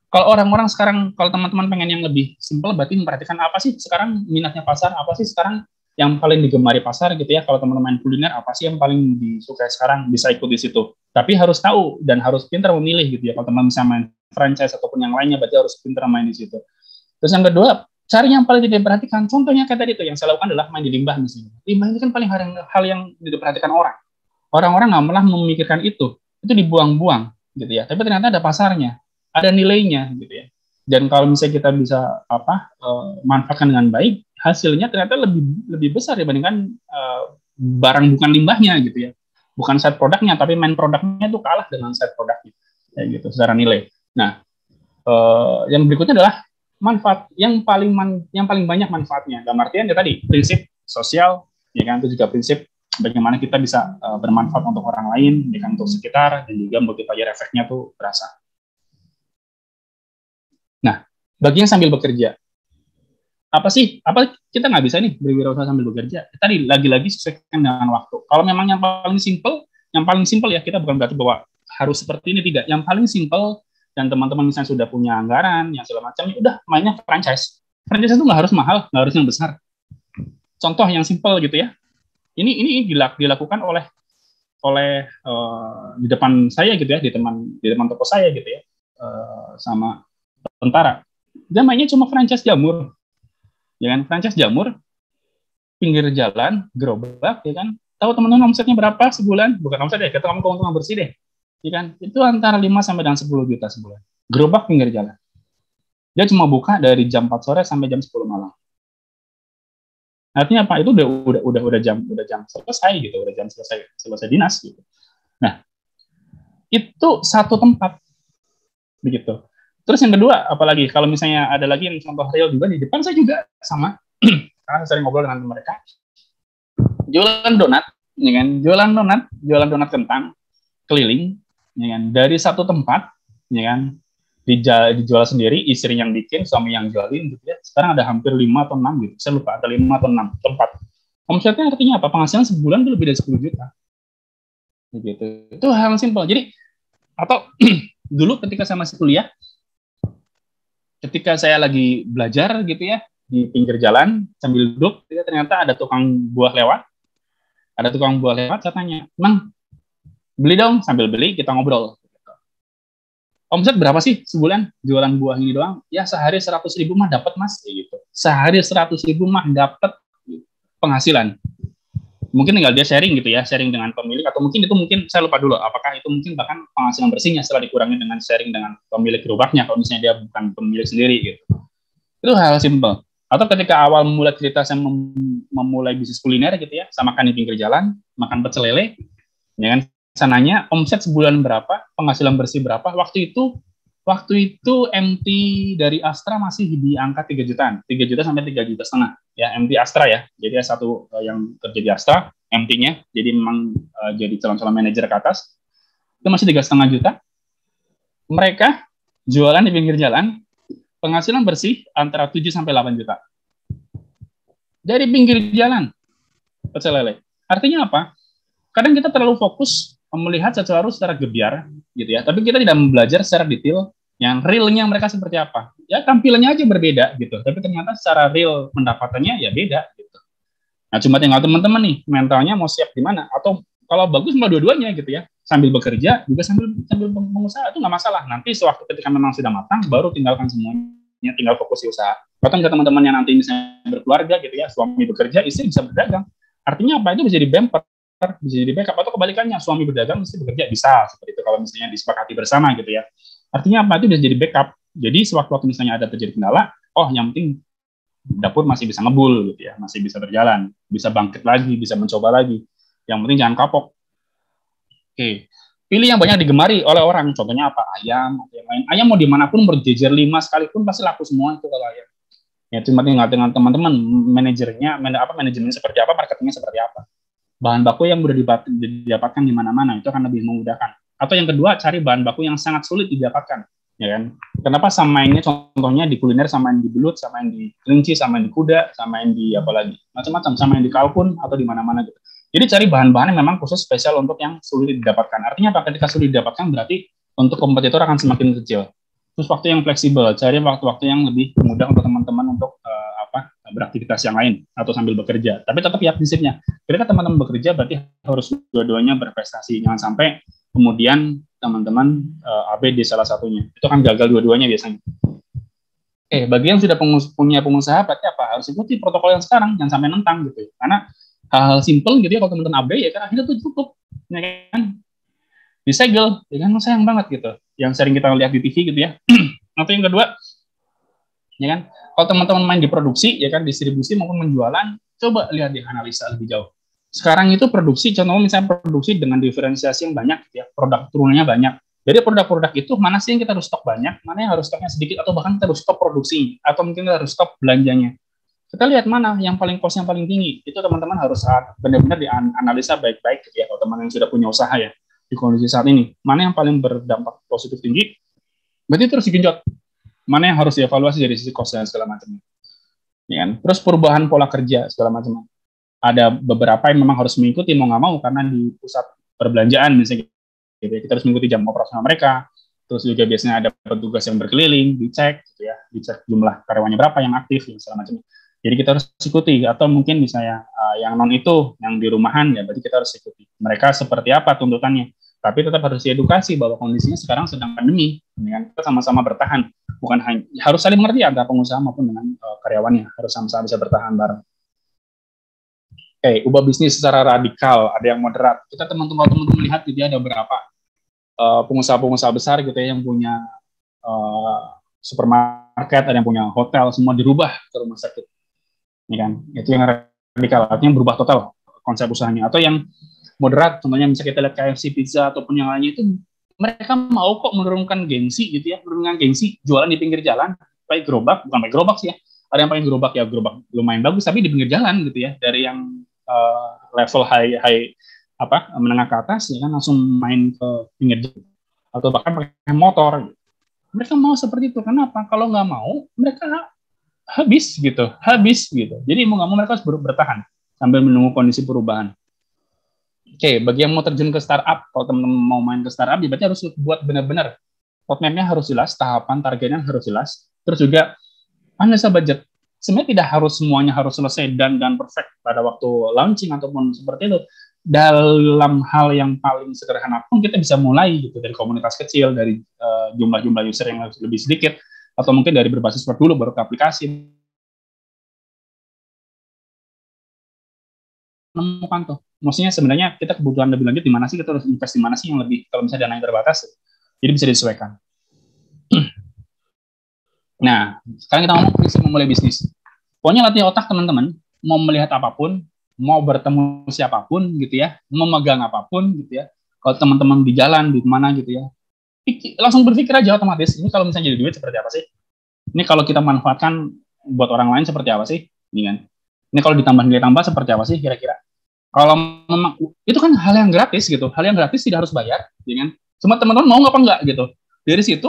kalau orang-orang sekarang, kalau teman-teman pengen yang lebih simpel, berarti memperhatikan apa sih sekarang minatnya pasar, apa sih sekarang yang paling digemari pasar gitu ya. Kalau teman-teman main kuliner, apa sih yang paling disukai sekarang, bisa ikut di situ. Tapi harus tahu dan harus pintar memilih gitu ya. Kalau teman bisa main franchise ataupun yang lainnya, berarti harus pintar main di situ. Terus yang kedua, cari yang paling tidak diperhatikan. Contohnya kayak tadi tuh, yang saya lakukan adalah main di limbah misalnya. Limbah ini kan paling hal yang tidak diperhatikan orang. Orang-orang nggak malah memikirkan itu dibuang-buang gitu ya. Tapi ternyata ada pasarnya, ada nilainya gitu ya. Dan kalau misalnya kita bisa manfaatkan dengan baik, hasilnya ternyata lebih besar dibandingkan barang bukan limbahnya gitu ya. Bukan side produknya, tapi main produknya itu kalah dengan side produknya, kayak gitu secara nilai. Nah, yang berikutnya adalah manfaat yang paling banyak manfaatnya. Dalam artian ya tadi prinsip sosial, ya kan, itu juga prinsip bagaimana kita bisa bermanfaat untuk orang lain, ya kan, untuk sekitar, dan juga multiplier efeknya tuh berasa. Nah, bagi yang sambil bekerja, apa kita nggak bisa nih berwirausaha sambil bekerja? Tadi lagi-lagi sesuaikan dengan waktu. Kalau memang yang paling simpel ya, kita bukan berarti bahwa harus seperti ini, tidak. Yang paling simpel, dan teman-teman misalnya sudah punya anggaran yang segala macam, udah mainnya franchise. Franchise itu nggak harus mahal, nggak harus yang besar. Contoh yang simpel gitu ya. Ini dilakukan oleh di depan saya gitu ya, di depan toko saya gitu ya, sama tentara. Dia mainnya cuma franchise jamur, ya kan? Franchise jamur, pinggir jalan, gerobak, ya kan? Tahu teman-teman omsetnya berapa sebulan? Bukan omset ya, kita ngomong keuntungan bersih deh. Ya kan? Itu antara 5 sampai dengan 10 juta sebulan. Gerobak pinggir jalan. Dia cuma buka dari jam 4 sore sampai jam 10 malam. Artinya apa? Itu udah jam selesai gitu, udah jam selesai dinas gitu. Nah, itu satu tempat begitu. Terus yang kedua, apalagi kalau misalnya ada lagi yang contoh real juga di depan saya juga sama. Karena saya sering ngobrol dengan mereka. Jualan donat, ya kan? Jualan donat kentang keliling, ya kan? Dari satu tempat, ya kan? Dijual sendiri, istri yang bikin, suami yang jualin gitu ya. Sekarang ada hampir 5 atau 6 gitu. Saya lupa, ada 5 atau 6 tempat. Omsetnya artinya apa? Penghasilan sebulan itu lebih dari 10 juta. Gitu. Itu hal yang simpel. Jadi, atau dulu ketika saya masih kuliah, ketika saya lagi belajar gitu ya, di pinggir jalan, sambil duduk, ternyata ada tukang buah lewat. Saya tanya, "Mang, beli dong." Sambil beli, kita ngobrol. Omset berapa sih sebulan jualan buah ini doang? Ya sehari 100.000 mah dapat mas, gitu. Sehari 100.000 mah dapat penghasilan. Mungkin tinggal dia sharing gitu ya, sharing dengan pemilik, atau mungkin saya lupa dulu, apakah itu mungkin bahkan penghasilan bersihnya setelah dikurangi dengan sharing dengan pemilik gerobaknya, kalau misalnya dia bukan pemilik sendiri gitu. Itu hal simpel. Atau ketika awal mulai cerita saya memulai bisnis kuliner gitu ya, saya makan di pinggir jalan, makan pecel lele, ya kan? Sananya omset sebulan berapa, penghasilan bersih berapa. Waktu itu MT dari Astra masih di angka 3 jutaan, 3 juta sampai 3 juta setengah ya, MT Astra ya. Jadi satu yang kerja di Astra, MT-nya jadi memang jadi calon manajer ke atas, itu masih 3,5 juta. Mereka jualan di pinggir jalan, penghasilan bersih antara 7 sampai 8 juta. Dari pinggir jalan pecel lele. Artinya apa? Kadang kita terlalu fokus melihat sesuatu secara gebiar gitu ya, tapi kita tidak belajar secara detail yang realnya mereka seperti apa. Ya tampilannya aja berbeda gitu, tapi ternyata secara real pendapatannya ya beda gitu. Nah, cuma tinggal teman-teman nih mentalnya mau siap di mana, atau kalau bagus mau dua-duanya gitu ya, sambil bekerja juga sambil mengusaha, itu nggak masalah. Nanti sewaktu ketika memang sudah matang baru tinggalkan semuanya, tinggal fokus di usaha. Atau ke teman-teman yang nanti misalnya berkeluarga gitu ya, suami bekerja, istri bisa berdagang. Artinya apa? Itu bisa jadi bumper, bisa jadi backup, atau kebalikannya, suami berdagang istri bekerja, bisa seperti itu kalau misalnya disepakati bersama gitu ya. Artinya apa? Itu bisa jadi backup. Jadi sewaktu misalnya ada terjadi kendala, yang penting dapur masih bisa ngebul gitu ya, masih bisa berjalan, bisa bangkit lagi, bisa mencoba lagi. Yang penting jangan kapok Oke. Pilih yang banyak digemari oleh orang. Contohnya apa? Ayam atau yang lain. Ayam mau dimanapun berjejer 5 sekalipun pasti laku semua itu kalau ayam. Ya cuma tinggal dengan teman-teman manajemennya seperti apa, marketingnya seperti apa. Bahan baku yang mudah didapatkan di mana-mana itu akan lebih memudahkan. Atau yang kedua, cari bahan baku yang sangat sulit didapatkan, ya kan? Kenapa samainnya contohnya di kuliner, samain di belut, samain di kelinci, samain di kuda, samain di apa lagi? Macam-macam, samain di kalkun atau di mana-mana gitu. Jadi cari bahan-bahan yang memang khusus spesial untuk yang sulit didapatkan. Artinya apa? Ketika sulit didapatkan berarti untuk kompetitor akan semakin kecil. Terus waktu yang fleksibel, cari waktu-waktu yang lebih mudah untuk teman-teman untuk beraktivitas yang lain atau sambil bekerja. Tapi tetap ya prinsipnya, ketika teman-teman bekerja berarti harus dua-duanya berprestasi. Jangan sampai kemudian teman-teman ABD salah satunya. Itu kan gagal dua-duanya biasanya. Bagi yang sudah punya pengusaha berarti apa? Harus ikuti protokol yang sekarang, jangan sampai nentang gitu. Karena hal-hal simple gitu ya kalau teman-teman AB ya kan akhirnya tuh cukup, ya kan? Disegel, ya kan sayang banget gitu. Yang sering kita lihat di TV gitu ya. Atau yang kedua, ya kan? Kalau teman-teman main di produksi, ya kan distribusi maupun penjualan, coba lihat di analisa lebih jauh. Sekarang itu produksi, contohnya misalnya produksi dengan diferensiasi yang banyak, ya, produk turunannya banyak. Jadi produk-produk itu mana sih yang kita harus stok banyak, mana yang harus stoknya sedikit, atau bahkan kita harus stop produksi, atau mungkin kita harus stop belanjanya. Kita lihat mana yang paling cost yang paling tinggi. Itu teman-teman harus benar-benar dianalisa baik-baik, gitu ya, kalau teman yang sudah punya usaha ya di kondisi saat ini. Mana yang paling berdampak positif tinggi, berarti terus digenjot. Mana yang harus dievaluasi dari sisi cost dan segala macamnya. Ya kan? Terus perubahan pola kerja segala macam. Ada beberapa yang memang harus mengikuti mau nggak mau karena di pusat perbelanjaan misalnya gitu ya, kita harus mengikuti jam operasional mereka. Terus juga biasanya ada petugas yang berkeliling, dicek gitu ya, dicek jumlah karyawannya berapa yang aktif dan segala macamnya. Jadi kita harus ikuti, atau mungkin misalnya yang non itu, yang di rumahan ya berarti kita harus ikuti. Mereka seperti apa tuntutannya. Tapi tetap harus diedukasi bahwa kondisinya sekarang sedang pandemi, dengan kita sama-sama bertahan. Bukan hanya harus saling mengerti antara pengusaha maupun dengan karyawannya, harus sama-sama bisa bertahan bareng. Ubah bisnis secara radikal, ada yang moderat. Kita teman-teman lihat gitu ya, ada beberapa pengusaha-pengusaha besar gitu ya yang punya supermarket, ada yang punya hotel, semua dirubah ke rumah sakit. Ya kan? Itu yang radikal, artinya berubah total konsep usahanya. Atau yang moderat, contohnya misalnya kita lihat KFC, pizza ataupun yang lainnya itu mereka mau kok menurunkan gengsi gitu ya, menurunkan gengsi, jualan di pinggir jalan, pakai gerobak, bukan pakai gerobak sih ya, ada yang pakai gerobak ya, gerobak lumayan bagus tapi di pinggir jalan gitu ya, dari yang level high menengah ke atas ya kan langsung main ke pinggir jalan atau bahkan pakai motor. Mereka mau seperti itu, kenapa? Kalau nggak mau mereka habis gitu. Jadi mau nggak mau mereka harus bertahan sambil menunggu kondisi perubahan. Bagi yang mau terjun ke startup, kalau teman-teman mau main ke startup, ya berarti harus buat benar-benar roadmap-nya harus jelas, tahapan targetnya harus jelas, terus juga analisa budget. Sebenarnya tidak harus semuanya harus selesai dan perfect pada waktu launching ataupun seperti itu. Dalam hal yang paling sederhana pun kita bisa mulai gitu dari komunitas kecil, dari jumlah user yang lebih sedikit, atau mungkin dari berbasis web dulu baru ke aplikasi. Menemukan tuh. Maksudnya sebenarnya kita kebutuhan lebih lanjut di mana sih, kita harus invest di mana sih yang lebih, kalau misalnya dana yang terbatas, jadi bisa disesuaikan. Nah, sekarang kita ngomong prinsip memulai bisnis. Pokoknya latih otak teman-teman, mau melihat apapun, mau bertemu siapapun gitu ya, memegang apapun gitu ya. Kalau teman-teman di jalan, di mana gitu ya, langsung berpikir aja otomatis, ini kalau misalnya jadi duit seperti apa sih? Ini kalau kita manfaatkan buat orang lain seperti apa sih? Ini kan. Ini kalau ditambah nilai tambah seperti apa sih kira-kira? Kalau memang itu kan hal yang gratis gitu, hal yang gratis tidak harus bayar, ya kan? Cuma teman-teman mau apa enggak gitu. Dari situ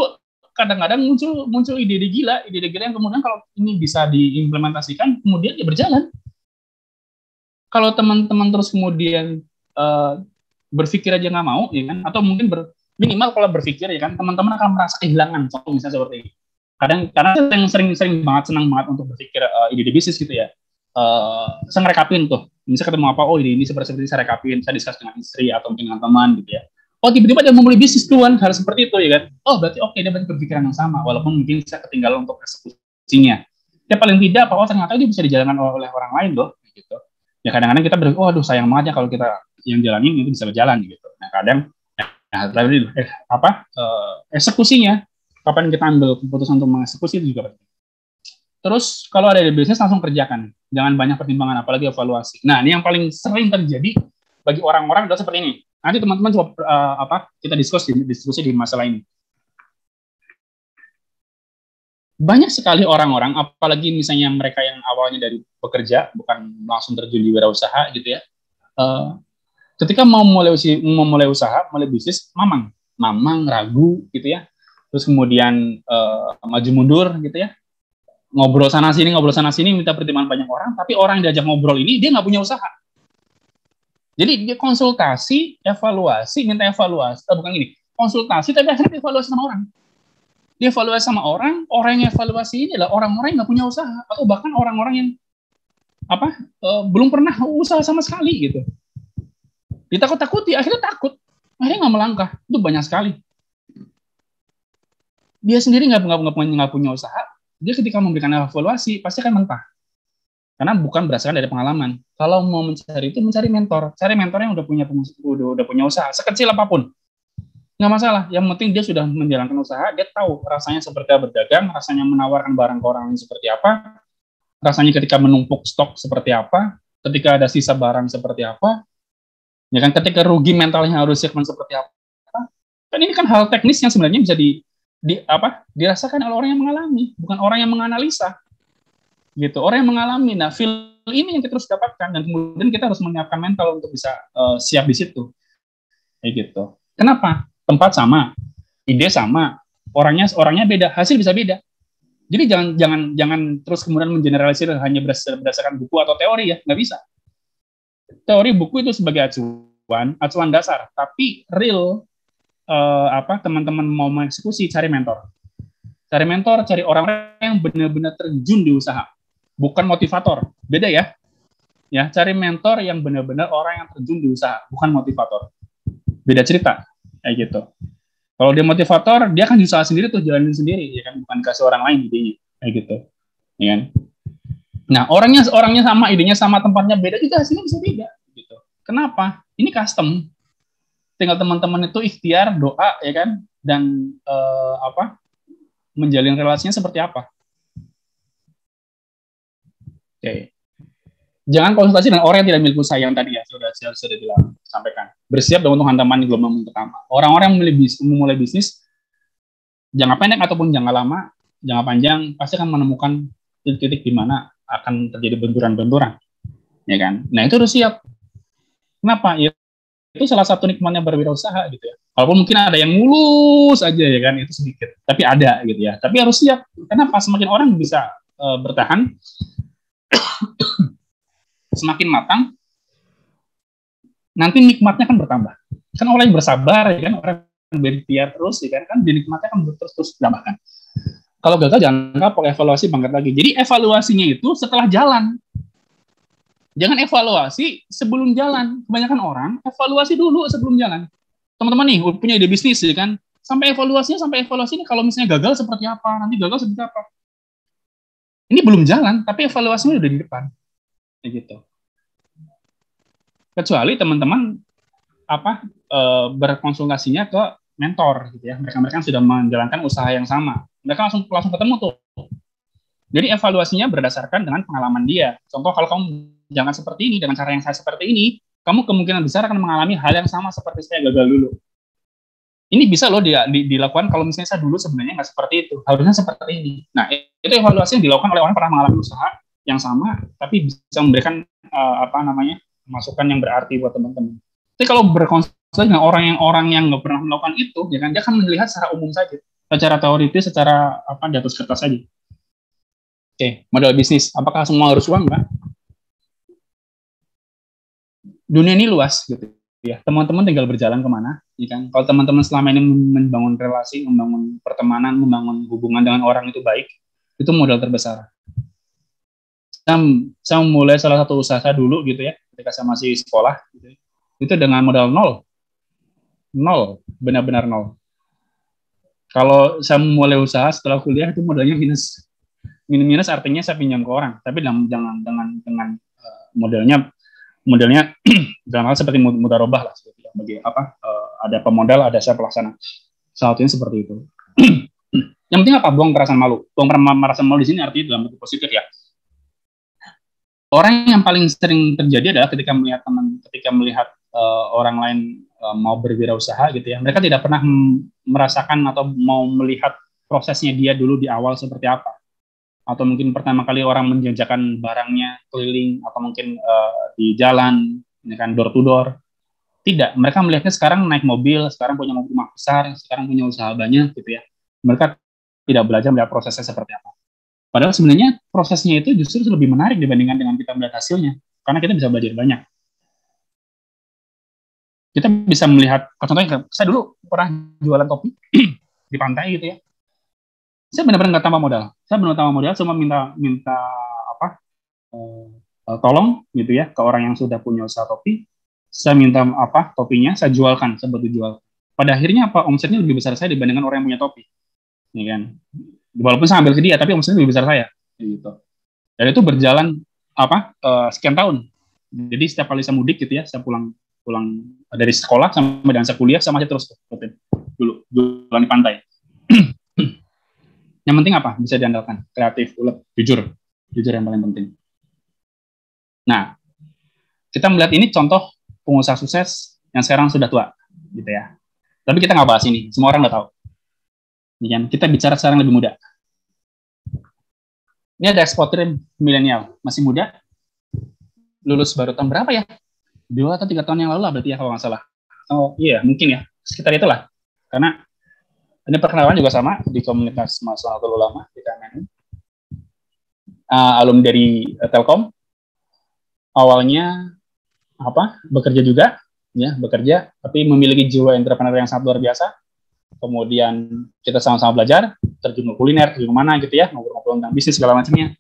kadang-kadang muncul ide-ide gila yang kemudian kalau ini bisa diimplementasikan, kemudian dia berjalan. Kalau teman-teman terus kemudian berpikir aja nggak mau, ya kan? Atau mungkin minimal kalau berpikir ya kan, teman-teman akan merasa kehilangan, contoh misalnya seperti ini. Karena sering banget senang banget untuk berpikir ide-ide bisnis gitu ya. Saya ngerekapin tuh, misalnya ketemu apa, oh ini seperti saya rekapin, saya diskus dengan istri atau mungkin dengan teman gitu ya. Oh tiba-tiba dia memulai bisnis duluan, hal seperti itu ya kan. Oh berarti oke, dia berarti berpikiran yang sama, walaupun mungkin saya ketinggalan untuk eksekusinya. Ya paling tidak, oh ternyata dia bisa dijalankan oleh orang lain loh, gitu. Ya kadang-kadang kita berpikir, oh aduh sayang banget ya kalau kita yang jalanin itu bisa berjalan gitu. Nah kadang, eksekusinya, kapan kita ambil keputusan untuk mengeksekusi itu juga penting. Terus kalau ada di bisnis langsung kerjakan, jangan banyak pertimbangan apalagi evaluasi. Nah ini yang paling sering terjadi bagi orang-orang adalah seperti ini. Nanti teman-teman coba kita diskusi di masalah ini. Banyak sekali orang-orang, apalagi misalnya mereka yang awalnya dari pekerja, bukan langsung terjun di wirausaha gitu ya. Ketika mau mulai usaha, mulai bisnis, mamang, ragu gitu ya. Terus kemudian maju mundur gitu ya. Ngobrol sana sini, minta pertimbangan banyak orang, tapi orang yang diajak ngobrol ini dia nggak punya usaha. Jadi dia konsultasi, evaluasi, minta evaluasi, bukan gini, konsultasi tapi akhirnya evaluasi sama orang. Dia evaluasi sama orang yang evaluasi ini adalah orang-orang yang nggak punya usaha, atau bahkan orang-orang yang belum pernah usaha sama sekali gitu. Ditakut-takuti, akhirnya nggak melangkah. Itu banyak sekali. Dia sendiri nggak punya usaha, dia ketika memberikan evaluasi pasti akan mentah. Karena bukan berdasarkan dari pengalaman. Kalau mau mencari itu, mencari mentor. Cari mentor yang udah punya usaha, sekecil apapun. Nggak masalah, yang penting dia sudah menjalankan usaha, dia tahu rasanya seperti apa berdagang, rasanya menawarkan barang ke orang lain seperti apa, rasanya ketika menumpuk stok seperti apa, ketika ada sisa barang seperti apa, ya kan, ketika rugi mentalnya harus siapkan seperti apa. Kan ini kan hal teknis yang sebenarnya bisa dirasakan oleh orang yang mengalami, bukan orang yang menganalisa. Gitu, orang yang mengalami. Nah, feel ini yang kita harus dapatkan, dan kemudian kita harus menyiapkan mental untuk bisa siap di situ. Kayak gitu. Kenapa? Tempat sama, ide sama, orangnya beda, hasil bisa beda. Jadi jangan terus kemudian mengeneralisir hanya berdasarkan buku atau teori ya, nggak bisa. Teori buku itu sebagai acuan dasar, tapi real teman-teman mau mengeksekusi, cari mentor, cari orang-orang yang benar-benar terjun di usaha, bukan motivator, beda ya. Ya, cari mentor yang benar-benar orang yang terjun di usaha, bukan motivator, beda cerita. Kayak gitu. Kalau dia motivator, dia kan usaha sendiri tuh, jalanin sendiri, ya kan, bukan kasih orang lain idenya, kayak gitu, ya kan. Nah, orangnya sama, idenya sama, tempatnya beda juga, hasilnya bisa beda, gitu. Kenapa? Ini custom. Tinggal teman-teman itu ikhtiar, doa, ya kan, dan menjalin relasinya seperti apa. Oke. Jangan konsultasi dengan orang yang tidak memiliki usaha, yang tadi ya sudah disampaikan. Bersiap untuk hantaman gelombang pertama. Orang-orang yang memulai bisnis, jangka pendek ataupun jangka lama, jangka panjang, pasti akan menemukan titik-titik di mana akan terjadi benturan-benturan, ya kan? Nah, itu harus siap. Kenapa? Ya, itu salah satu nikmatnya berwirausaha gitu ya. Walaupun mungkin ada yang mulus aja ya kan, itu sedikit, tapi ada gitu ya. Tapi harus siap. Kenapa? Semakin orang bisa bertahan, semakin matang, nanti nikmatnya akan bertambah. Kan orang yang bersabar, ya kan, orang yang berikhtiar terus, ya kan, nikmatnya akan terus ditambahkan. Kalau gagal jangan kapok, evaluasi, bangkit lagi. Jadi evaluasinya itu setelah jalan. Jangan evaluasi sebelum jalan. Kebanyakan orang evaluasi dulu sebelum jalan. Teman-teman nih punya ide bisnis, ya kan, sampai evaluasi ini kalau misalnya gagal seperti apa, nanti gagal seperti apa. Ini belum jalan, tapi evaluasinya udah di depan. Kayak gitu. Kecuali teman-teman berkonsultasinya ke mentor gitu ya, mereka yang sudah menjalankan usaha yang sama, mereka langsung ketemu tuh. Jadi evaluasinya berdasarkan dengan pengalaman dia. Contoh, kalau kamu jangan seperti ini dengan cara yang saya seperti ini, kamu kemungkinan besar akan mengalami hal yang sama seperti saya gagal dulu. Ini bisa loh dilakukan kalau misalnya saya dulu sebenarnya nggak seperti itu, harusnya seperti ini. Nah, itu evaluasi yang dilakukan oleh orang pernah mengalami usaha yang sama, tapi bisa memberikan masukan yang berarti buat teman-teman. Tapi kalau berkonsultasi dengan orang yang nggak pernah melakukan itu, ya kan, dia akan melihat secara umum saja, secara teoritis, secara di atas kertas saja. Oke, modal bisnis, apakah semua harus uang? Enggak. Dunia ini luas, gitu ya. Teman-teman tinggal berjalan kemana, ya kan? Kalau teman-teman selama ini membangun relasi, membangun pertemanan, membangun hubungan dengan orang itu baik, itu modal terbesar. Saya mulai salah satu usaha saya dulu gitu ya, ketika saya masih sekolah gitu, itu dengan modal nol, benar-benar nol. Kalau saya mulai usaha setelah kuliah itu modalnya minus artinya saya pinjam ke orang, tapi dengan modelnya dalam hal seperti mudharabah lah, seperti bagi ada pemodal, ada saya pelaksana. Salah satunya seperti itu. Yang penting apa? Buang perasaan malu. Buang perasaan malu di sini artinya dalam bentuk positif ya. Orang yang paling sering terjadi adalah ketika melihat orang lain mau berwirausaha gitu ya, mereka tidak pernah merasakan atau mau melihat prosesnya dia dulu di awal seperti apa. Atau mungkin pertama kali orang menjajakan barangnya keliling, atau mungkin di jalan, ini kan door to door. Tidak, mereka melihatnya sekarang naik mobil, sekarang punya rumah besar, sekarang punya usaha banyak gitu ya. Mereka tidak belajar melihat prosesnya seperti apa. Padahal sebenarnya prosesnya itu justru lebih menarik dibandingkan dengan kita melihat hasilnya, karena kita bisa belajar banyak. Kita bisa melihat, contohnya saya dulu pernah jualan topi di pantai gitu ya. Saya benar-benar nggak tambah modal. Saya benar tambah modal, cuma minta tolong gitu ya ke orang yang sudah punya usaha topi. Saya minta topinya, saya jualkan, saya bantu jual. Pada akhirnya omsetnya lebih besar saya dibandingkan orang yang punya topi, ya kan. Walaupun saya ambil ke dia, tapi omsetnya lebih besar saya, gitu. Dan itu berjalan sekian tahun. Jadi setiap kali saya mudik gitu ya, saya pulang dari sekolah sampai dengan saya kuliah, saya masih terus dulu jualan di pantai. Yang penting apa? Bisa diandalkan, kreatif, ulet, jujur yang paling penting. Nah, kita melihat ini contoh pengusaha sukses yang sekarang sudah tua, gitu ya. Tapi kita nggak bahas ini, semua orang udah tahu. Kita bicara sekarang lebih muda. Ini ada eksportir milenial, masih muda, lulus baru tahun berapa ya? 2 atau 3 tahun yang lalu lah berarti ya kalau nggak salah. Oh iya, mungkin ya, sekitar itulah. Karena ini perkenalan juga sama di komunitas mahasiswa Nahdlatul Ulama di KMNU. Alumni dari Telkom. Awalnya bekerja juga, ya bekerja, tapi memiliki jiwa entrepreneur yang sangat luar biasa. Kemudian kita sama-sama belajar, terjun ke kuliner, terjun kemana gitu ya, ngobrol-ngobrol tentang bisnis segala macamnya.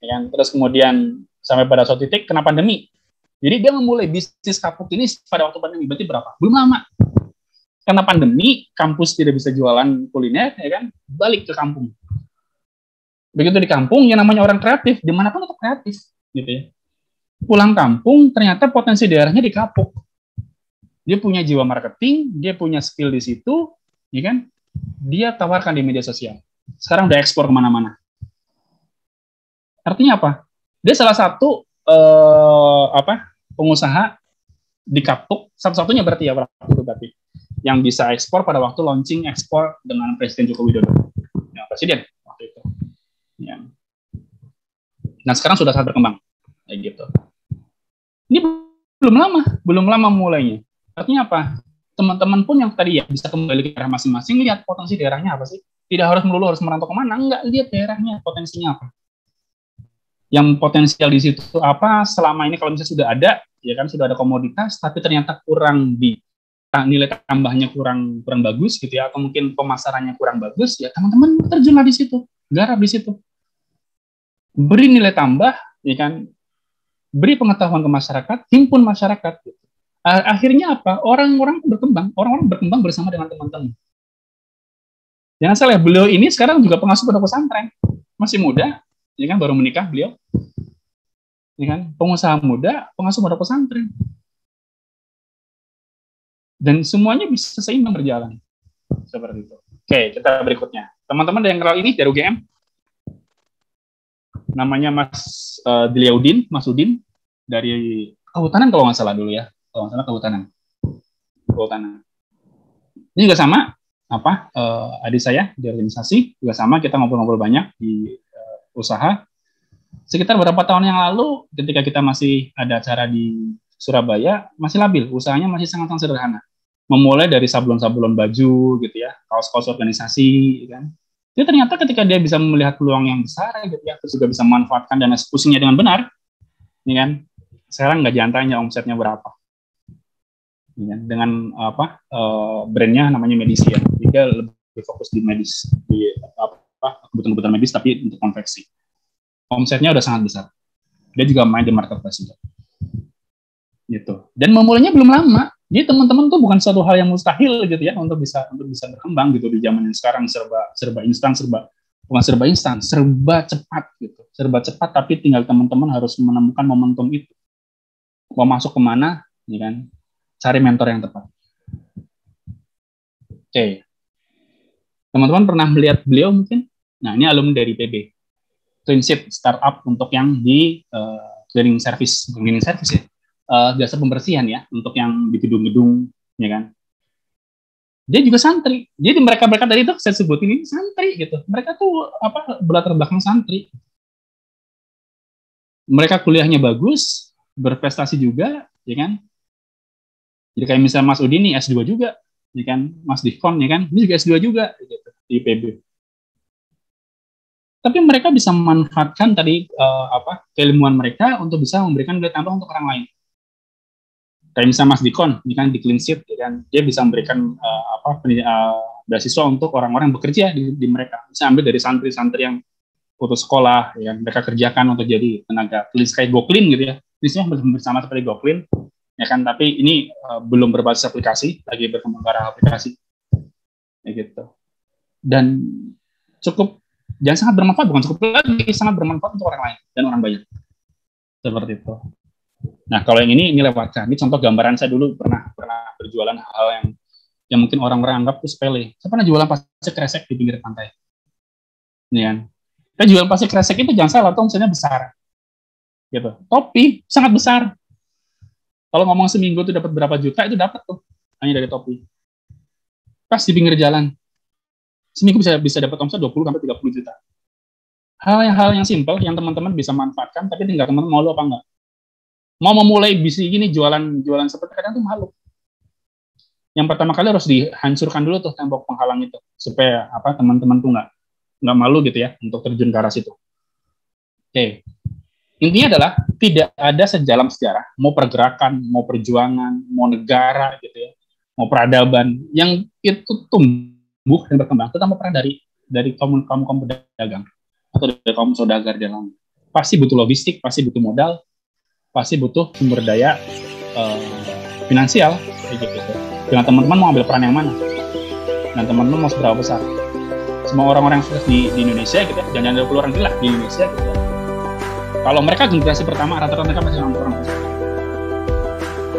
Ya, terus kemudian sampai pada suatu titik kena pandemi. Jadi dia memulai bisnis kapuk ini pada waktu pandemi, berarti berapa? Belum lama. Karena pandemi, kampus tidak bisa jualan kuliner, ya kan? Balik ke kampung. Begitu di kampung, yang namanya orang kreatif, dimanapun tetap kreatif, gitu ya. Pulang kampung, ternyata potensi daerahnya dikapuk. Dia punya jiwa marketing, dia punya skill di situ, ya kan? Dia tawarkan di media sosial. Sekarang udah ekspor kemana-mana. Artinya apa? Dia salah satu pengusaha di kapuk, satu-satunya berarti ya waktu itu berarti yang bisa ekspor pada waktu launching ekspor dengan Presiden Joko Widodo, ya, Presiden waktu itu. Ya. Nah sekarang sudah sangat berkembang, kayak gitu. Ini belum lama mulainya. Artinya apa? Teman-teman pun yang tadi ya bisa kembali ke daerah masing-masing, lihat potensi daerahnya apa sih. Tidak harus melulu harus merantau kemana, enggak, lihat daerahnya potensinya apa. Yang potensial di situ apa? Selama ini kalau misalnya sudah ada, ya kan sudah ada komoditas, tapi ternyata kurang nilai tambahnya kurang bagus gitu ya, atau mungkin pemasarannya kurang bagus, ya teman-teman terjunlah di situ, garap di situ, beri nilai tambah, ya kan, beri pengetahuan ke masyarakat, himpun masyarakat. Gitu. Akhirnya apa? Orang-orang berkembang bersama dengan teman-teman. Jangan salah, beliau ini sekarang juga pengasuh pondok pesantren, masih muda, ya kan, baru menikah beliau, ya kan, pengusaha muda, pengasuh pondok pesantren. Dan semuanya bisa seimbang berjalan. Seperti itu. Oke, kita berikutnya. Teman-teman ada yang kenal ini dari UGM? Namanya Mas Mas Udin, dari Kehutanan kalau nggak salah dulu ya. Kalau nggak salah Kehutanan. Ini juga sama, adik saya di organisasi, juga sama, kita ngobrol-ngobrol banyak di usaha. Sekitar beberapa tahun yang lalu, ketika kita masih ada acara di Surabaya, masih labil, usahanya masih sangat-sangat sederhana. Memulai dari sablon-sablon baju gitu ya, kaos-kaos organisasi kan. Jadi ternyata ketika dia bisa melihat peluang yang besar gitu ya, terus juga bisa memanfaatkan dan eksekusinya dengan benar, ya kan. Sekarang nggak jangan omsetnya berapa. Ya kan? Dengan brandnya namanya Medis ya. Dia lebih fokus di medis, di kebutuhan-kebutuhan medis tapi untuk konveksi. Omsetnya udah sangat besar. Dia juga main di marketplace juga. Gitu. Dan memulainya belum lama. Jadi teman-teman tuh bukan suatu hal yang mustahil gitu ya untuk bisa berkembang gitu di zaman yang sekarang serba instan, serba cepat gitu. Serba cepat tapi tinggal teman-teman harus menemukan momentum itu. Mau masuk kemana, ya kan? Cari mentor yang tepat. Oke. Teman-teman pernah melihat beliau mungkin? Nah, ini alumni dari PB. Clean Sheet startup untuk yang di cleaning service ya. jasa pembersihan ya untuk yang di gedung-gedung, ya kan. Dia juga santri. Jadi mereka tadi itu saya sebutin ini santri gitu. Mereka tuh berlatar belakang santri. Mereka kuliahnya bagus, berprestasi juga, ya kan. Jadi kayak misalnya Mas Udi nih S2 juga, ya kan. Mas Dikon, ya kan. Ini juga S2 juga gitu, di IPB. Tapi mereka bisa memanfaatkan tadi keilmuan mereka untuk bisa memberikan nilai tambah untuk orang lain. Kayak misalnya Mas Dikon, ini kan di Clean Sheet, ya kan, dia bisa memberikan beasiswa untuk orang-orang yang bekerja di mereka. Bisa ambil dari santri-santri yang putus sekolah, ya kan, mereka kerjakan untuk jadi tenaga clean kayak GoClean gitu ya. Bisnisnya bersama seperti GoClean, ya kan. Tapi ini belum berbasis aplikasi, lagi berkembang ke arah aplikasi, ya gitu. Dan sangat bermanfaat, bukan cukup lagi, sangat bermanfaat untuk orang lain dan orang banyak. Seperti itu. Nah, kalau yang ini lewatkan. Ini contoh gambaran saya dulu pernah berjualan hal yang mungkin orang-orang anggap itu sepele. Saya pernah jualan pasir kresek di pinggir pantai. Ini kan. Kita jual pasir kresek itu jangan salah, omsetnya besar. Gitu. Topi sangat besar. Kalau ngomong seminggu itu dapat berapa juta, itu dapat tuh hanya dari topi. Pas di pinggir jalan. Seminggu bisa dapat omset 20 sampai 30 juta. Hal yang simpel yang teman-teman bisa manfaatkan, tapi tinggal teman-teman mau lo apa enggak. Mau memulai bisnis gini jualan seperti kadang tuh malu. Yang pertama kali harus dihancurkan dulu tuh tembok penghalang itu supaya teman-teman tuh nggak malu gitu ya untuk terjun ke arah situ. Oke. Intinya adalah tidak ada sejalan sejarah, mau pergerakan, mau perjuangan, mau negara gitu ya, mau peradaban yang itu tumbuh dan berkembang itu tanpa peran dari kaum pedagang atau dari kaum saudagar dalam. Pasti butuh logistik, pasti butuh modal, pasti butuh sumber daya finansial gitu. Dengan teman-teman mau ambil peran yang mana? Dan teman-teman mau seberapa besar? Semua orang-orang yang sukses di Indonesia gitu ya, jangan ada orang gila di Indonesia gitu ya. Kalau mereka generasi pertama, rata-rata mereka masih orang besar.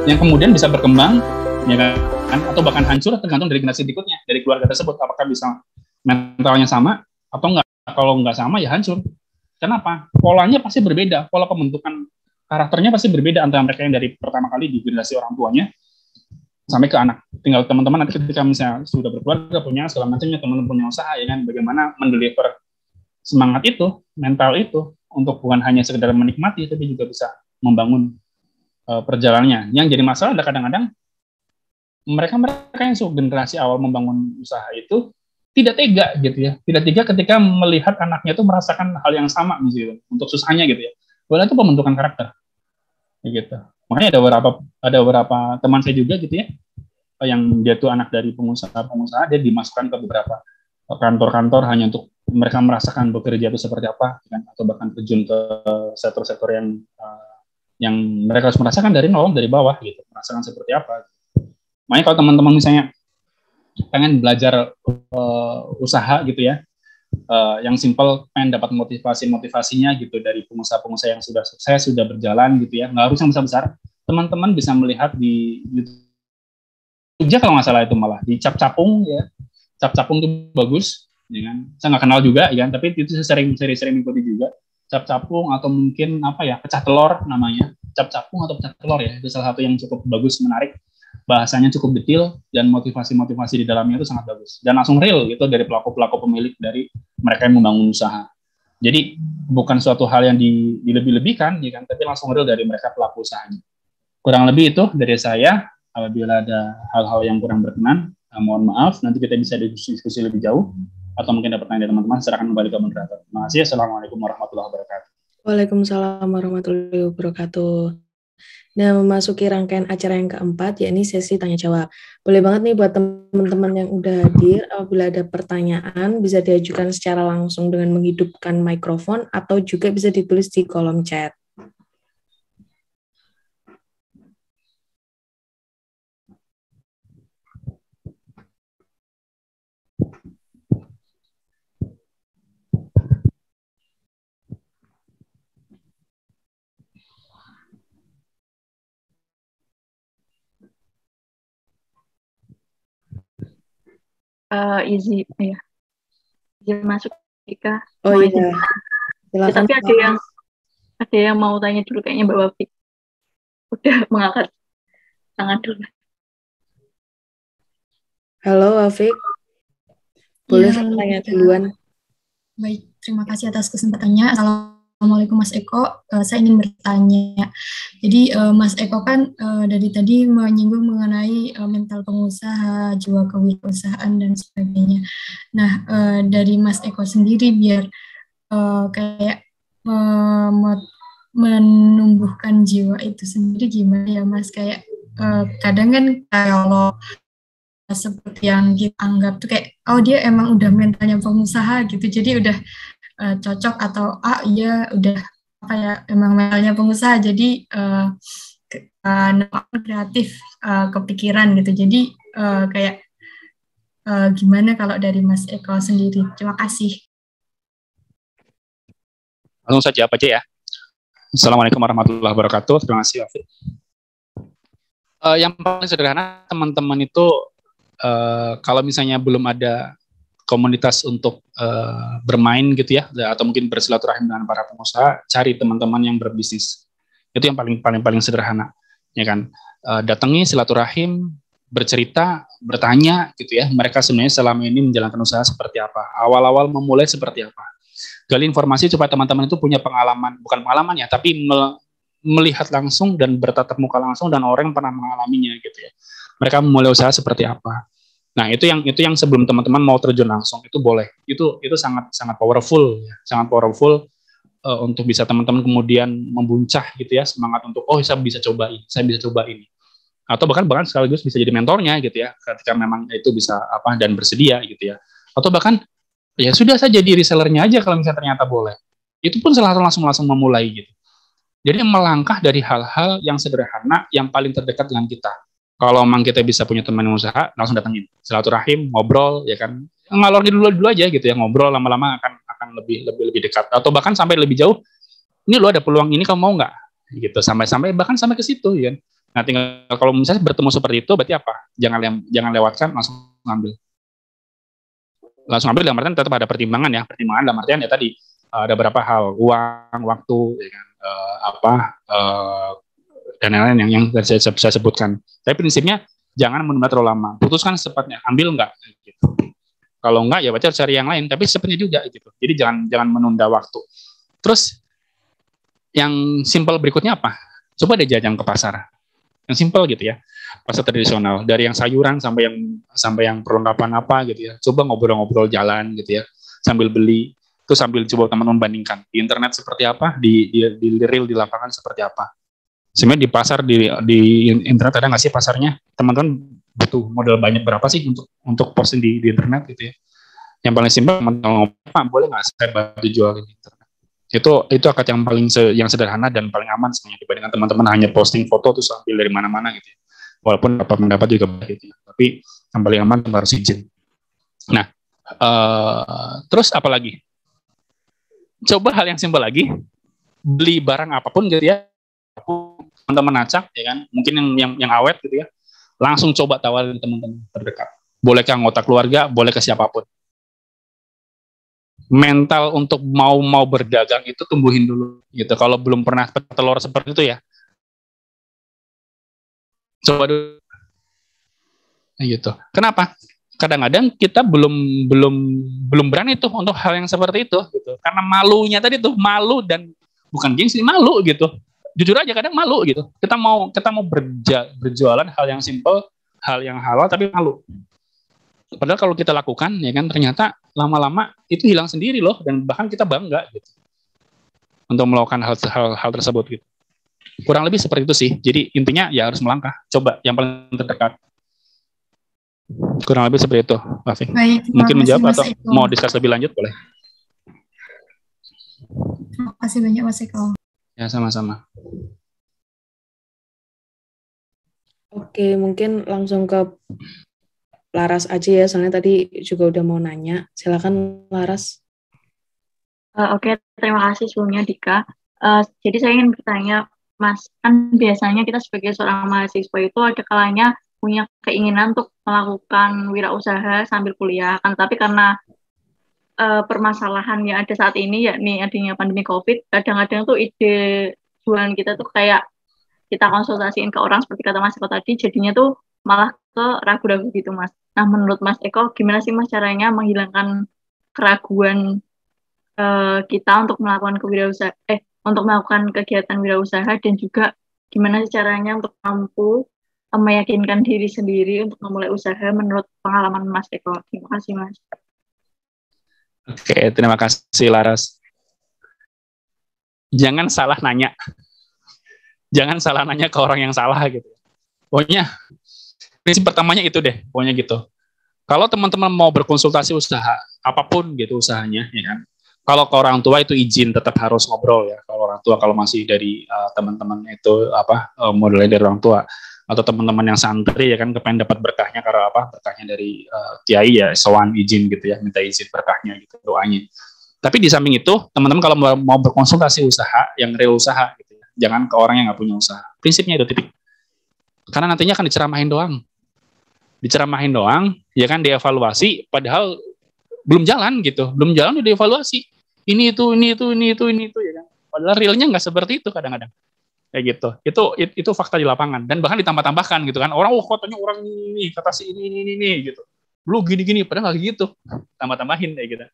Yang kemudian bisa berkembang, ya kan, atau bahkan hancur tergantung dari generasi berikutnya, dari keluarga tersebut, apakah bisa mentalnya sama atau enggak. Kalau enggak sama ya hancur. Kenapa? Polanya pasti berbeda, pola pembentukan karakternya pasti berbeda antara mereka yang dari pertama kali di generasi orang tuanya sampai ke anak. Tinggal teman-teman nanti ketika misalnya sudah berkeluarga, punya segala macamnya, teman-teman punya usaha, ya kan, bagaimana mendeliver semangat itu, mental itu, untuk bukan hanya sekedar menikmati, tapi juga bisa membangun perjalanannya. Yang jadi masalah adalah kadang-kadang mereka yang generasi awal membangun usaha itu tidak tega gitu ya, tidak tega ketika melihat anaknya itu merasakan hal yang sama gitu, untuk susahnya gitu ya. Padahal itu pembentukan karakter, gitu. Makanya ada beberapa teman saya juga gitu ya, yang dia tuh anak dari pengusaha, dia dimasukkan ke beberapa kantor-kantor hanya untuk mereka merasakan bekerja itu seperti apa, kan? Atau bahkan terjun ke sektor-sektor yang mereka harus merasakan dari nol, dari bawah gitu, merasakan seperti apa. Makanya kalau teman-teman misalnya pengen belajar usaha gitu ya, yang simple, pengen dapat motivasinya gitu dari pengusaha-pengusaha yang sudah sukses, sudah berjalan gitu ya, nggak harus yang besar-besar. Teman-teman bisa melihat di Jogja kalau nggak salah itu malah di Cap Capung ya, Cap Capung itu bagus, ya kan? Saya nggak kenal juga, ya kan? Tapi itu saya sering mengikuti juga. Cap Capung atau mungkin pecah telur namanya, Cap Capung atau pecah telur ya, itu salah satu yang cukup bagus, menarik. Bahasanya cukup detail dan motivasi di dalamnya itu sangat bagus dan langsung real gitu dari pelaku pemilik dari mereka yang membangun usaha. Jadi bukan suatu hal yang dilebih-lebihkan, ya kan? Tapi langsung real dari mereka pelaku usahanya. Kurang lebih itu dari saya. Apabila ada hal-hal yang kurang berkenan, mohon maaf. Nanti kita bisa diskusi lebih jauh atau mungkin ada pertanyaan dari teman-teman, serahkan kembali ke moderator. Terima kasih. Assalamualaikum warahmatullahi wabarakatuh. Waalaikumsalam warahmatullahi wabarakatuh. Nah, memasuki rangkaian acara yang keempat, yakni sesi tanya jawab. Boleh banget nih buat teman-teman yang udah hadir, apabila ada pertanyaan, bisa diajukan secara langsung dengan menghidupkan mikrofon, atau juga bisa ditulis di kolom chat. Izin masuk Ika. Oh iya, silakan. Tapi ada yang mau tanya dulu kayaknya Mbak Wafi. udah mengangkat tangan dulu. Halo Wafik, boleh Iya, saya halo tanya Dika. duluan? Baik, terima kasih atas kesempatannya. Assalamualaikum Mas Eko. Saya ingin bertanya. Jadi Mas Eko kan dari tadi menyinggung mengenai mental pengusaha, jiwa kewirausahaan dan sebagainya. Nah, dari Mas Eko sendiri biar kayak menumbuhkan jiwa itu sendiri gimana ya Mas? Kayak kadang kan kalau seperti yang kita anggap tuh kayak oh dia emang udah mentalnya pengusaha gitu jadi udah cocok atau iya udah apa ya emang mentalnya pengusaha jadi kreatif kepikiran gitu jadi kayak gimana kalau dari Mas Eko sendiri. Terima kasih. Langsung saja apa aja ya. Assalamualaikum warahmatullahi wabarakatuh. Terima kasih Wafik. Yang paling sederhana teman-teman itu kalau misalnya belum ada komunitas untuk bermain gitu ya, atau mungkin bersilaturahim dengan para pengusaha, cari teman-teman yang berbisnis. Itu yang paling sederhana, ya kan? Datangi silaturahim, bercerita, bertanya gitu ya. Mereka sebenarnya selama ini menjalankan usaha seperti apa? Awal-awal memulai seperti apa? Gali informasi supaya teman-teman itu punya pengalaman, bukan pengalaman ya, tapi melihat langsung dan bertatap muka langsung dan orang yang pernah mengalaminya gitu ya. Mereka memulai usaha seperti apa? Nah, itu yang sebelum teman-teman mau terjun langsung itu boleh. Itu sangat powerful ya. Sangat powerful untuk bisa teman-teman kemudian membuncah gitu ya, semangat untuk saya bisa coba ini, saya bisa coba ini. Atau bahkan sekaligus bisa jadi mentornya gitu ya, ketika memang itu bisa dan bersedia gitu ya. Atau bahkan ya sudah saya jadi resellernya aja kalau misalnya ternyata boleh. Itu pun langsung memulai gitu. Jadi melangkah dari hal-hal yang sederhana yang paling terdekat dengan kita. Kalau memang kita bisa punya teman yang usaha, langsung datengin. Silaturahim, ngobrol, ya kan. Ngalor dulu aja gitu ya, ngobrol lama-lama akan lebih dekat. Atau bahkan sampai lebih jauh, ini lo ada peluang ini, kamu mau nggak? Gitu, sampai bahkan sampai ke situ, ya. Nah, tinggal kalau misalnya bertemu seperti itu, berarti apa? Jangan lewatkan, langsung ngambil. Langsung ambil dalam artian tetap ada pertimbangan ya. Pertimbangan dalam artian ya tadi, ada berapa hal, uang, waktu, ya kan, dan lain-lain yang saya sebutkan. Tapi prinsipnya jangan menunda terlalu lama. Putuskan secepatnya, ambil enggak gitu. Kalau enggak ya baca cari yang lain, tapi secepatnya juga gitu. Jadi jangan menunda waktu. Terus yang simpel berikutnya apa? Coba deh jajan ke pasar. Yang simpel gitu ya. Pasar tradisional, dari yang sayuran sampai yang perlengkapan apa gitu ya. Coba ngobrol-ngobrol jalan gitu ya. Sambil beli, terus sambil coba teman-teman bandingkan di internet seperti apa, di real di lapangan seperti apa. Sebenarnya di pasar di internet ada nggak sih pasarnya? Teman-teman butuh modal banyak berapa sih untuk posting di internet gitu ya? Yang paling simpel, teman-teman boleh nggak saya bantu jual di internet? Itu akad yang paling yang sederhana dan paling aman sebenarnya dibandingkan teman-teman hanya posting foto terus ambil dari mana-mana gitu ya. Walaupun dapat mendapat juga baik gitu ya. Tapi yang paling aman harus izin. Nah, terus apa lagi? Coba hal yang simpel lagi, beli barang apapun gitu ya. Teman-teman acak ya kan, mungkin yang awet gitu ya, langsung coba tawarin teman-teman terdekat. Boleh ke anggota keluarga, boleh ke siapapun. Mental untuk mau berdagang itu tumbuhin dulu gitu. Kalau belum pernah telur seperti itu ya, coba dulu gitu. Kenapa? Kadang-kadang kita belum berani tuh untuk hal yang seperti itu gitu. Karena malunya tadi tuh, malu dan bukan gengsi, malu gitu. Jujur aja kadang malu gitu. Kita mau berjualan hal yang simple, hal yang halal tapi malu. Padahal kalau kita lakukan ya kan ternyata lama-lama itu hilang sendiri loh dan bahkan kita bangga gitu. Untuk melakukan hal tersebut gitu. Kurang lebih seperti itu sih. Jadi intinya ya harus melangkah. Coba yang paling terdekat. Kurang lebih seperti itu, Wafik. Mungkin menjawab atau mau diskus lebih lanjut boleh. Terima kasih banyak Mas Eko. Ya, sama-sama. Oke, mungkin langsung ke Laras aja ya, soalnya tadi juga udah mau nanya. Silakan Laras. Oke, terima kasih sebelumnya Dika. Jadi saya ingin bertanya, Mas, kan biasanya kita sebagai seorang mahasiswa itu ada kalanya punya keinginan untuk melakukan wirausaha sambil kuliah, kan? Tapi karena permasalahan yang ada saat ini, yakni adanya pandemi COVID, kadang-kadang tuh ide jualan kita tuh kayak kita konsultasiin ke orang seperti kata Mas Eko tadi, jadinya tuh malah ke ragu-ragu gitu Mas. Nah menurut Mas Eko gimana sih Mas caranya menghilangkan keraguan kita untuk melakukan untuk melakukan kegiatan wirausaha, dan juga gimana sih caranya untuk mampu meyakinkan diri sendiri untuk memulai usaha menurut pengalaman Mas Eko. Terima kasih Mas. Oke, terima kasih Laras. Jangan salah nanya. Jangan salah nanya ke orang yang salah gitu. Pokoknya prinsip pertamanya itu deh, pokoknya gitu. Kalau teman-teman mau berkonsultasi usaha, apapun gitu usahanya, ya kan. Kalau ke orang tua itu izin, tetap harus ngobrol ya. Kalau orang tua, kalau masih dari teman-teman itu modelnya dari orang tua, atau teman-teman yang santri ya kan, kepengen dapat berkahnya karena berkahnya dari kiai ya, sowan izin gitu ya, minta izin berkahnya gitu, doanya. Tapi di samping itu, teman-teman kalau mau berkonsultasi usaha, yang real usaha gitu ya, jangan ke orang yang nggak punya usaha. Prinsipnya itu titik. Karena nantinya akan diceramahin doang, ya kan, dievaluasi, padahal belum jalan gitu, belum jalan udah dievaluasi. Ini itu ya kan. Padahal realnya nggak seperti itu kadang-kadang. Kayak gitu. Itu fakta di lapangan, dan bahkan ditambah-tambahkan gitu kan. Orang katanya orang ini kata si ini gitu. Lu gini-gini, padahal nggak gitu. Tambah-tambahin kayak gitu.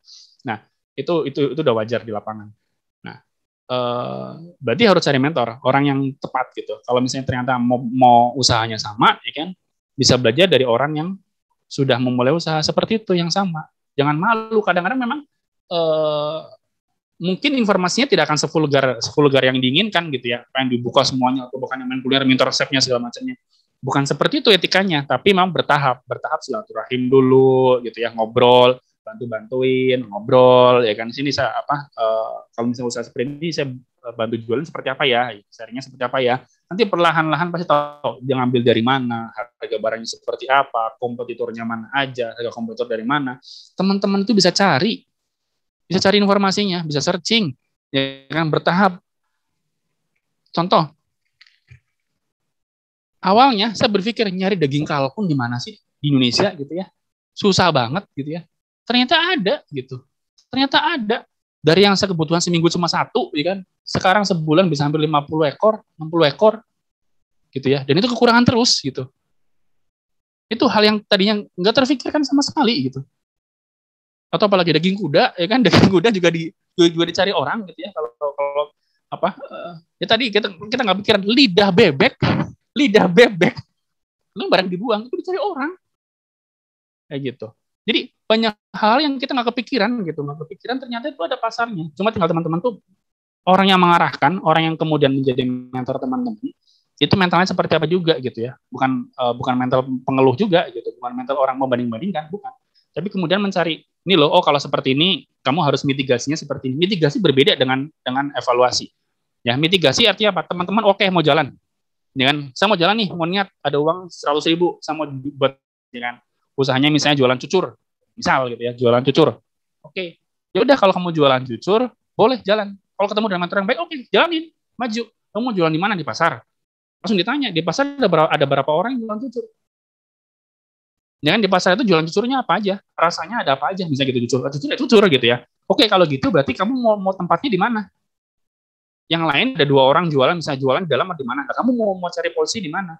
Nah, itu udah wajar di lapangan. Nah, berarti harus cari mentor, orang yang tepat gitu. Kalau misalnya ternyata mau usahanya sama, ya kan, bisa belajar dari orang yang sudah memulai usaha seperti itu yang sama. Jangan malu. Kadang-kadang memang mungkin informasinya tidak akan sevulgar yang diinginkan gitu ya, pengen dibuka semuanya, atau bukan yang main kuliah minta resepnya segala macamnya. Bukan seperti itu etikanya, tapi memang bertahap silaturahim dulu gitu ya, ngobrol, bantuin ngobrol ya kan. Sini saya kalau misalnya usaha seperti ini saya bantu jualan seperti apa ya, sharingnya seperti apa ya, nanti perlahan-lahan pasti tahu dia ngambil dari mana, harga barangnya seperti apa, kompetitornya mana aja, harga kompetitor dari mana. Teman-teman itu bisa cari informasinya, bisa searching ya kan, bertahap. Contoh, awalnya saya berpikir nyari daging kalkun di mana sih di Indonesia gitu ya, susah banget gitu ya. Ternyata ada. Dari yang kebutuhan seminggu cuma 1, ya kan, sekarang sebulan bisa hampir 50 ekor, 60 ekor, gitu ya. Dan itu kekurangan terus, gitu. Itu hal yang tadinya nggak terfikirkan sama sekali, gitu. Atau apalagi daging kuda, ya kan, daging kuda juga dicari orang, gitu ya. Kalau ya tadi kita nggak pikiran lidah bebek, lu barang dibuang itu dicari orang, kayak gitu. Jadi banyak hal yang kita nggak kepikiran ternyata itu ada pasarnya. Cuma tinggal teman-teman tuh orang yang mengarahkan, orang yang kemudian menjadi mentor teman-teman, itu mentalnya seperti apa juga gitu ya. Bukan mental pengeluh juga gitu, bukan mental orang membanding-bandingkan, bukan. Tapi kemudian mencari, ini loh, kalau seperti ini kamu harus mitigasinya seperti ini. Mitigasi berbeda dengan evaluasi. Ya, mitigasi artinya apa? Teman-teman oke, mau jalan. Ya kan? Saya mau jalan nih, mau niat ada uang 100.000, saya mau buat, ya kan, usahanya misalnya jualan cucur, misal gitu ya, jualan cucur. Oke, ya udah, kalau kamu jualan cucur, boleh jalan. Kalau ketemu dengan mentor yang baik, oke, jalanin, maju. Kamu mau jualan di mana? Di pasar. Langsung ditanya, di pasar ada berapa orang yang jualan cucur? Jangan di pasar itu jualan cucurnya apa aja, rasanya ada apa aja, misalnya gitu, cucur gitu ya. Oke, kalau gitu berarti kamu mau tempatnya di mana? Yang lain ada 2 orang jualan, misalnya jualan di dalam atau di mana? Nah, kamu mau cari posisi di mana?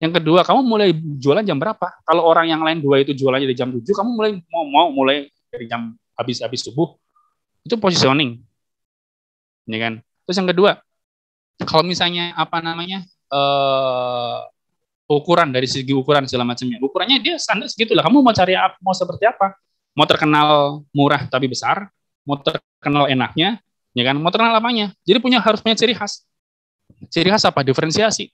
Yang kedua, kamu mulai jualan jam berapa? Kalau orang yang lain 2 itu jualannya di jam 7, kamu mau mulai dari jam habis subuh. Itu positioning. Ya kan? Terus yang kedua, kalau misalnya ukuran, dari segi ukuran segala macamnya. Ukurannya dia standar segitulah. Kamu mau cari mau seperti apa? Mau terkenal murah tapi besar, mau terkenal enaknya, ya kan? Mau terkenal apanya? Jadi harus punya ciri khas. Ciri khas apa? Diferensiasi.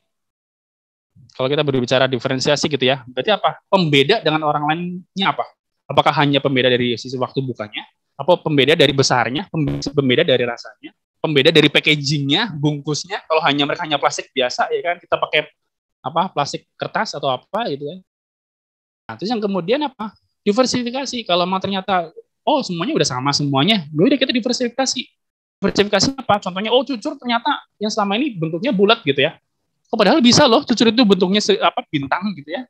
Kalau kita berbicara diferensiasi gitu ya, berarti apa? Pembeda dengan orang lainnya apa? Apakah hanya pembeda dari sisi waktu bukanya? Apa pembeda dari besarnya? Pembeda dari rasanya? Pembeda dari packagingnya, bungkusnya? Kalau mereka hanya plastik biasa, ya kan, kita pakai plastik kertas atau apa gitu kan? Nah, terus yang kemudian apa? Diversifikasi. Kalau memang ternyata semuanya udah sama semuanya, udah kita diversifikasi. Diversifikasi apa? Contohnya cucur ternyata yang selama ini bentuknya bulat gitu ya. Padahal bisa loh cucur itu bentuknya bintang gitu ya.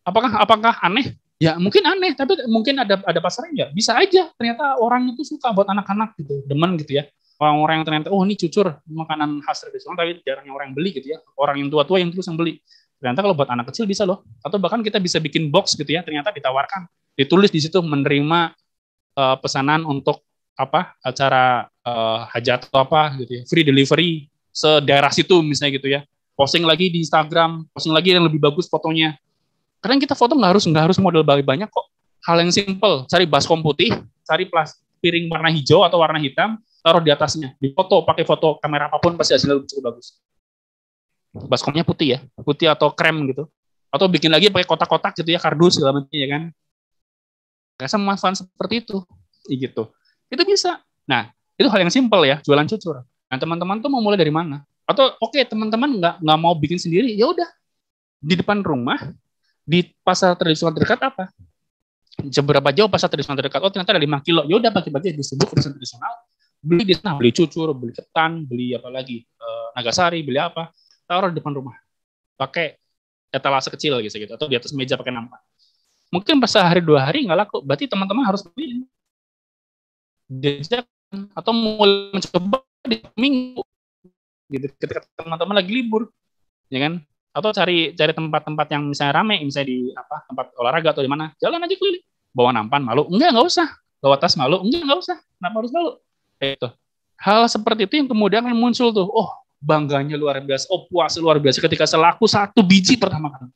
Apakah aneh? Ya mungkin aneh, tapi mungkin ada pasarnya ya. Bisa aja ternyata orang itu suka buat anak-anak gitu, demen gitu ya. Orang-orang yang ternyata, oh ini cucur, makanan khas tradisional, tapi jarang orang yang beli gitu ya. Orang yang tua-tua yang terus yang beli. Ternyata kalau buat anak kecil bisa loh. Atau bahkan kita bisa bikin box gitu ya, ternyata ditawarkan. Ditulis di situ menerima pesanan untuk acara hajat atau apa gitu ya. Free delivery sedaerah situ misalnya gitu ya. Posting lagi di Instagram, posting lagi yang lebih bagus fotonya. Kadang kita foto nggak harus model banyak kok. Hal yang simple, cari baskom putih, cari piring warna hijau atau warna hitam, taruh di atasnya, dipoto pakai foto kamera apapun pasti hasilnya cukup bagus. Baskomnya putih ya, putih atau krem gitu, atau bikin lagi pakai kotak-kotak gitu ya, kardus segala macam ya kan. Gak sama manfaat seperti itu, gitu. Itu bisa. Nah, itu hal yang simple ya, jualan cucur. Nah, teman-teman tuh mau mulai dari mana? Atau oke, teman-teman nggak mau bikin sendiri, ya udah di depan rumah, di pasar tradisional terdekat apa? Seberapa jauh pasar tradisional terdekat? Oh ternyata ada 5 kilo. Ya udah pagi-pagi disebut pasar tradisional. Beli di sana, beli cucur, beli ketan, beli apa lagi, nagasari, beli apa, taruh di depan rumah. Pakai etalase kecil gitu, atau di atas meja pakai nampan. Mungkin pas sehari 2 hari nggak laku, berarti teman-teman harus beli. Diajak atau mulai mencoba di minggu, gitu. Ketika teman-teman lagi libur, ya kan? Atau cari tempat-tempat yang misalnya rame, misalnya di tempat olahraga atau di mana, jalan aja keliling, bawa nampan malu, nggak usah, bawa tas malu, nggak usah, kenapa harus malu? Itu hal seperti itu yang kemudian muncul tuh, oh bangganya luar biasa, oh puas luar biasa ketika selaku 1 biji pertama kali,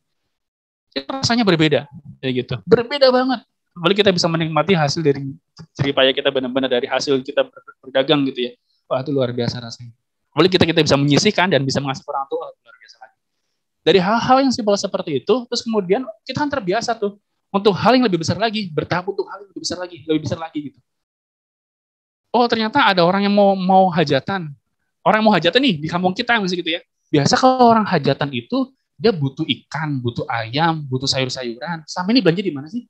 itu rasanya berbeda, kayak gitu, berbeda banget. Lalu kita bisa menikmati hasil dari jerih payah kita, benar-benar dari hasil kita berdagang gitu ya, wah itu luar biasa rasanya. Lalu kita bisa menyisihkan dan bisa mengasihi orang tua, luar biasa lagi. Dari hal-hal yang simpel seperti itu, terus kemudian kita kan terbiasa tuh untuk hal yang lebih besar lagi, bertahap untuk hal yang lebih besar lagi gitu. Oh ternyata ada orang yang mau hajatan, orang yang mau hajatan nih di kampung kita misalnya gitu ya. Biasa kalau orang hajatan itu dia butuh ikan, butuh ayam, butuh sayur-sayuran. Selama ini belanja di mana sih?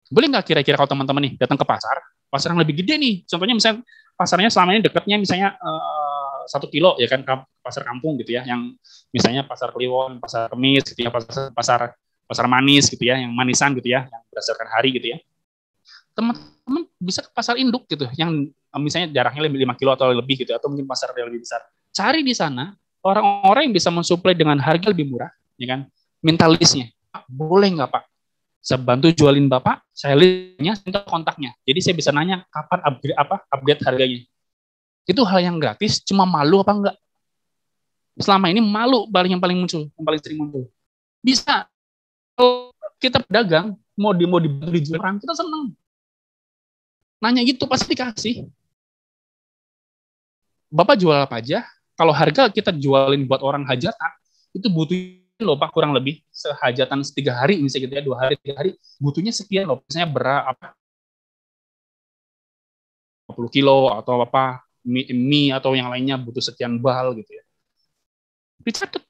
Boleh nggak kira-kira kalau teman-teman nih datang ke pasar yang lebih gede nih, contohnya misalnya pasarnya selama ini dekatnya misalnya 1 kilo ya kan, pasar kampung gitu ya, yang misalnya pasar Kliwon, pasar Kemis gitu ya, pasar manis gitu ya, yang manisan gitu ya, yang berdasarkan hari gitu ya. Teman-teman bisa ke pasar induk gitu, yang misalnya jaraknya lebih 5 kilo atau lebih gitu, atau mungkin pasar yang lebih besar. Cari di sana orang-orang yang bisa mensuplai dengan harga lebih murah, ya kan? Minta listnya, boleh nggak Pak? Saya bantu jualin Bapak, saya listnya, minta kontaknya. Jadi saya bisa nanya kapan update harganya. Itu hal yang gratis, cuma malu apa enggak? Selama ini malu yang paling sering muncul. Bisa. Kalau kita pedagang, mau dijual orang, kita senang. Nanya gitu, pasti dikasih. Bapak jual apa aja? Kalau harga kita jualin buat orang hajatan, itu butuh loh Pak, kurang lebih sehajatan 3 hari, misalnya gitu ya, 2 hari, 3 hari, butuhnya sekian loh. Misalnya 50 kilo atau mie atau yang lainnya butuh sekian bal gitu ya. Dicatat.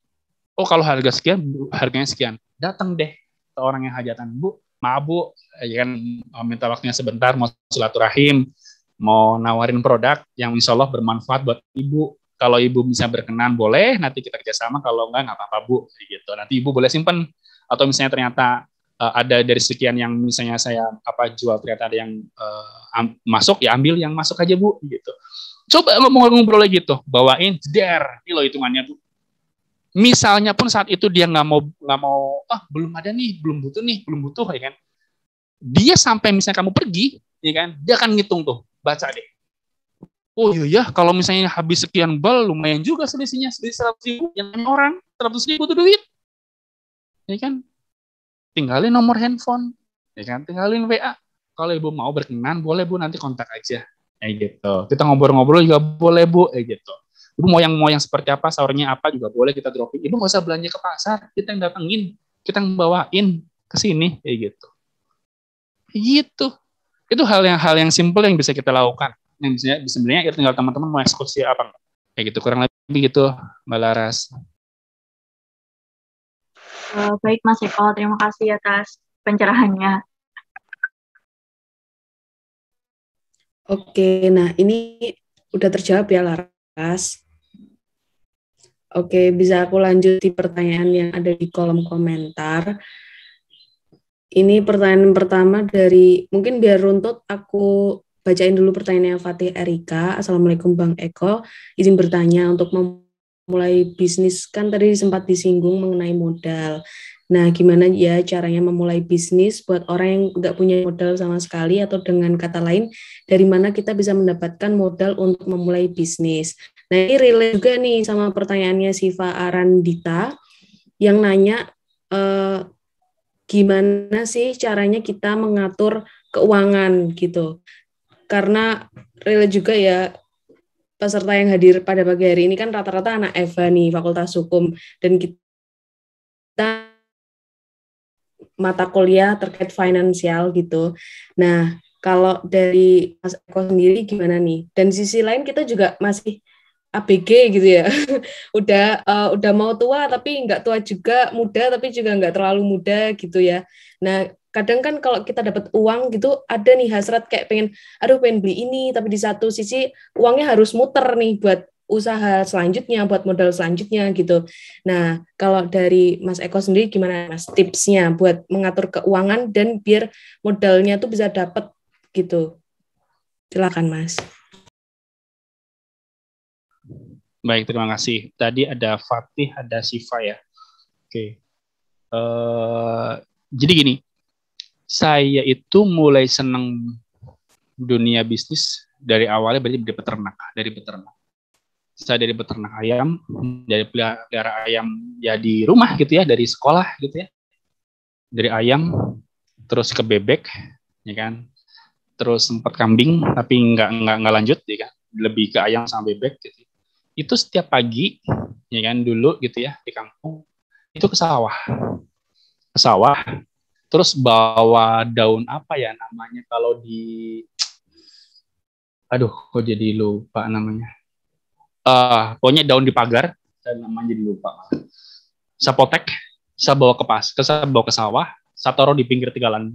Oh kalau harga sekian, harganya sekian. Datang deh ke orang yang hajatan, Bu, maaf Bu, ya kan minta waktunya sebentar, mau silaturahim, mau nawarin produk yang insya Allah bermanfaat buat Ibu. Kalau Ibu bisa berkenan boleh, nanti kita kerjasama. Kalau enggak apa-apa Bu, gitu. Nanti Ibu boleh simpan. Atau misalnya ternyata ada dari sekian yang misalnya saya jual, ternyata ada yang masuk, ya ambil yang masuk aja Bu, gitu. Coba ngobrol lagi gitu, bawain, jeder, ini loh hitungannya Bu. Misalnya pun saat itu dia nggak mau, belum ada nih, belum butuh, ya kan. Dia sampai misalnya kamu pergi, ya kan, dia akan ngitung tuh, baca deh. Oh iya, kalau misalnya habis sekian bal, lumayan juga selisihnya, 100.000, yang orang 100.000 itu duit, ya kan. Tinggalin nomor handphone, ya kan, tinggalin WA. Kalau Ibu mau berkenan, boleh Bu, nanti kontak aja, kayak gitu. Kita ngobrol-ngobrol juga boleh Bu, kayak gitu. Ibu mau yang seperti apa, sahurnya apa juga boleh kita dropping. Ibu nggak usah belanja ke pasar, kita yang datengin, kita yang bawain ke sini, kayak gitu. Gitu. Itu hal yang simple yang bisa kita lakukan. Yang sebenarnya tinggal teman-teman mau eksekusi apa. Kayak gitu, kurang lebih gitu, Mbak Laras. Baik Mas Eko, terima kasih atas pencerahannya. Oke, nah ini udah terjawab ya Laras. Oke, bisa aku lanjut di pertanyaan yang ada di kolom komentar. Ini pertanyaan pertama dari, mungkin biar runtut aku bacain dulu pertanyaannya Fatih Erika. Assalamualaikum Bang Eko. Izin bertanya untuk memulai bisnis, kan tadi sempat disinggung mengenai modal. Nah, gimana ya caranya memulai bisnis buat orang yang nggak punya modal sama sekali, atau dengan kata lain, dari mana kita bisa mendapatkan modal untuk memulai bisnis. Nah, ini relate juga nih sama pertanyaannya Siva Arandita yang nanya, gimana sih caranya kita mengatur keuangan gitu. Karena relate juga ya, peserta yang hadir pada pagi hari ini kan rata-rata anak EVA nih, Fakultas Hukum, dan kita mata kuliah terkait finansial gitu. Nah, kalau dari Mas Eko sendiri gimana nih? Dan sisi lain kita juga masih ABG gitu ya. udah mau tua tapi nggak tua juga, muda tapi juga nggak terlalu muda gitu ya. Nah, kadang kan kalau kita dapat uang gitu, ada nih hasrat kayak pengen beli ini, tapi di satu sisi uangnya harus muter nih buat usaha selanjutnya, buat modal selanjutnya gitu. Nah, kalau dari Mas Eko sendiri gimana Mas tipsnya buat mengatur keuangan dan biar modalnya tuh bisa dapat gitu. Silakan Mas. Baik, terima kasih. Tadi ada Fatih, ada Siva ya. Oke. Jadi gini, saya itu mulai senang dunia bisnis dari awalnya berarti dari peternak. Saya dari peternak ayam, dari pelihara ayam ya di rumah gitu ya, dari sekolah gitu ya. Dari ayam, terus ke bebek, ya kan. Terus sempat kambing, tapi nggak lanjut, ya kan. Lebih ke ayam sama bebek gitu. Itu setiap pagi, ya kan, dulu gitu ya, di kampung, itu ke sawah. Terus bawa daun apa ya namanya kalau di, aduh, kok jadi lupa namanya. Pokoknya daun di pagar, saya namanya jadi lupa. Saya potek, saya bawa ke sawah, saya taruh di pinggir tigalan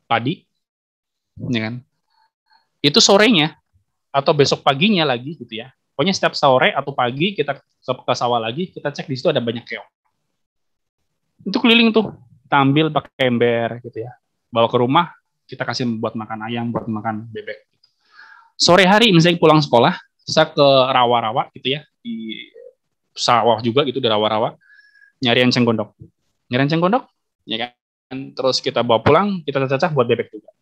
padi, ya kan. Itu sorenya atau besok paginya lagi gitu ya. Pokoknya setiap sore atau pagi kita ke sawah lagi, kita cek di situ ada banyak keong. Itu keliling tuh, kita ambil pakai ember gitu ya. Bawa ke rumah, kita kasih buat makan ayam, buat makan bebek. Sore hari misalnya pulang sekolah, saya ke rawa-rawa gitu ya, di sawah juga gitu, di rawa-rawa, nyari enceng gondok, ya kan, terus kita bawa pulang, kita cacah buat bebek juga.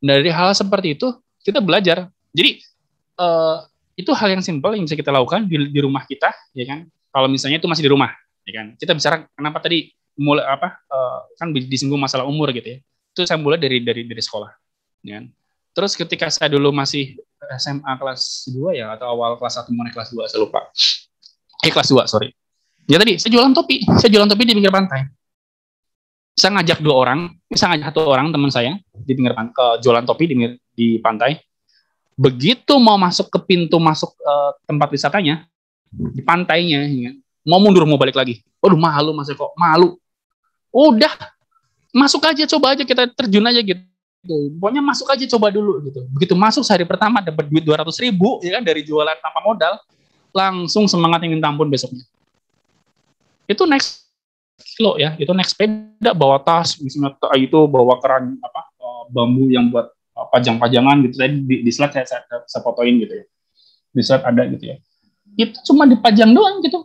Dari hal seperti itu, kita belajar. Jadi, itu hal yang simpel yang bisa kita lakukan di rumah kita, ya kan, kalau misalnya itu masih di rumah, ya kan, kita bicara kenapa tadi, mulai kan disinggung masalah umur gitu ya, itu saya mulai dari sekolah, ya kan. Terus ketika saya dulu masih SMA kelas 2 ya, atau awal kelas 1 mulai kelas 2, saya lupa. Kelas 2, sorry. Ya tadi, saya jualan topi di pinggir pantai. Saya ngajak satu orang teman saya di pinggir pantai, jualan topi di pantai. Begitu mau masuk ke pintu masuk tempat wisatanya, di pantainya, ya, mau mundur, mau balik lagi. Aduh, malu Mas Eko, malu. Udah, masuk aja, coba aja, kita terjun aja gitu. Pokoknya masuk aja, coba dulu gitu. Begitu masuk sehari pertama dapat duit 200.000 ya kan, dari jualan tanpa modal, langsung semangat ingin tampun besoknya. Itu next kilo ya, itu next sepeda, bawa tas, misalnya itu bawa keran bambu yang buat pajang-pajangan gitu. Tadi di slide saya fotoin gitu ya. Di slide ada gitu ya. Itu cuma dipajang doang gitu,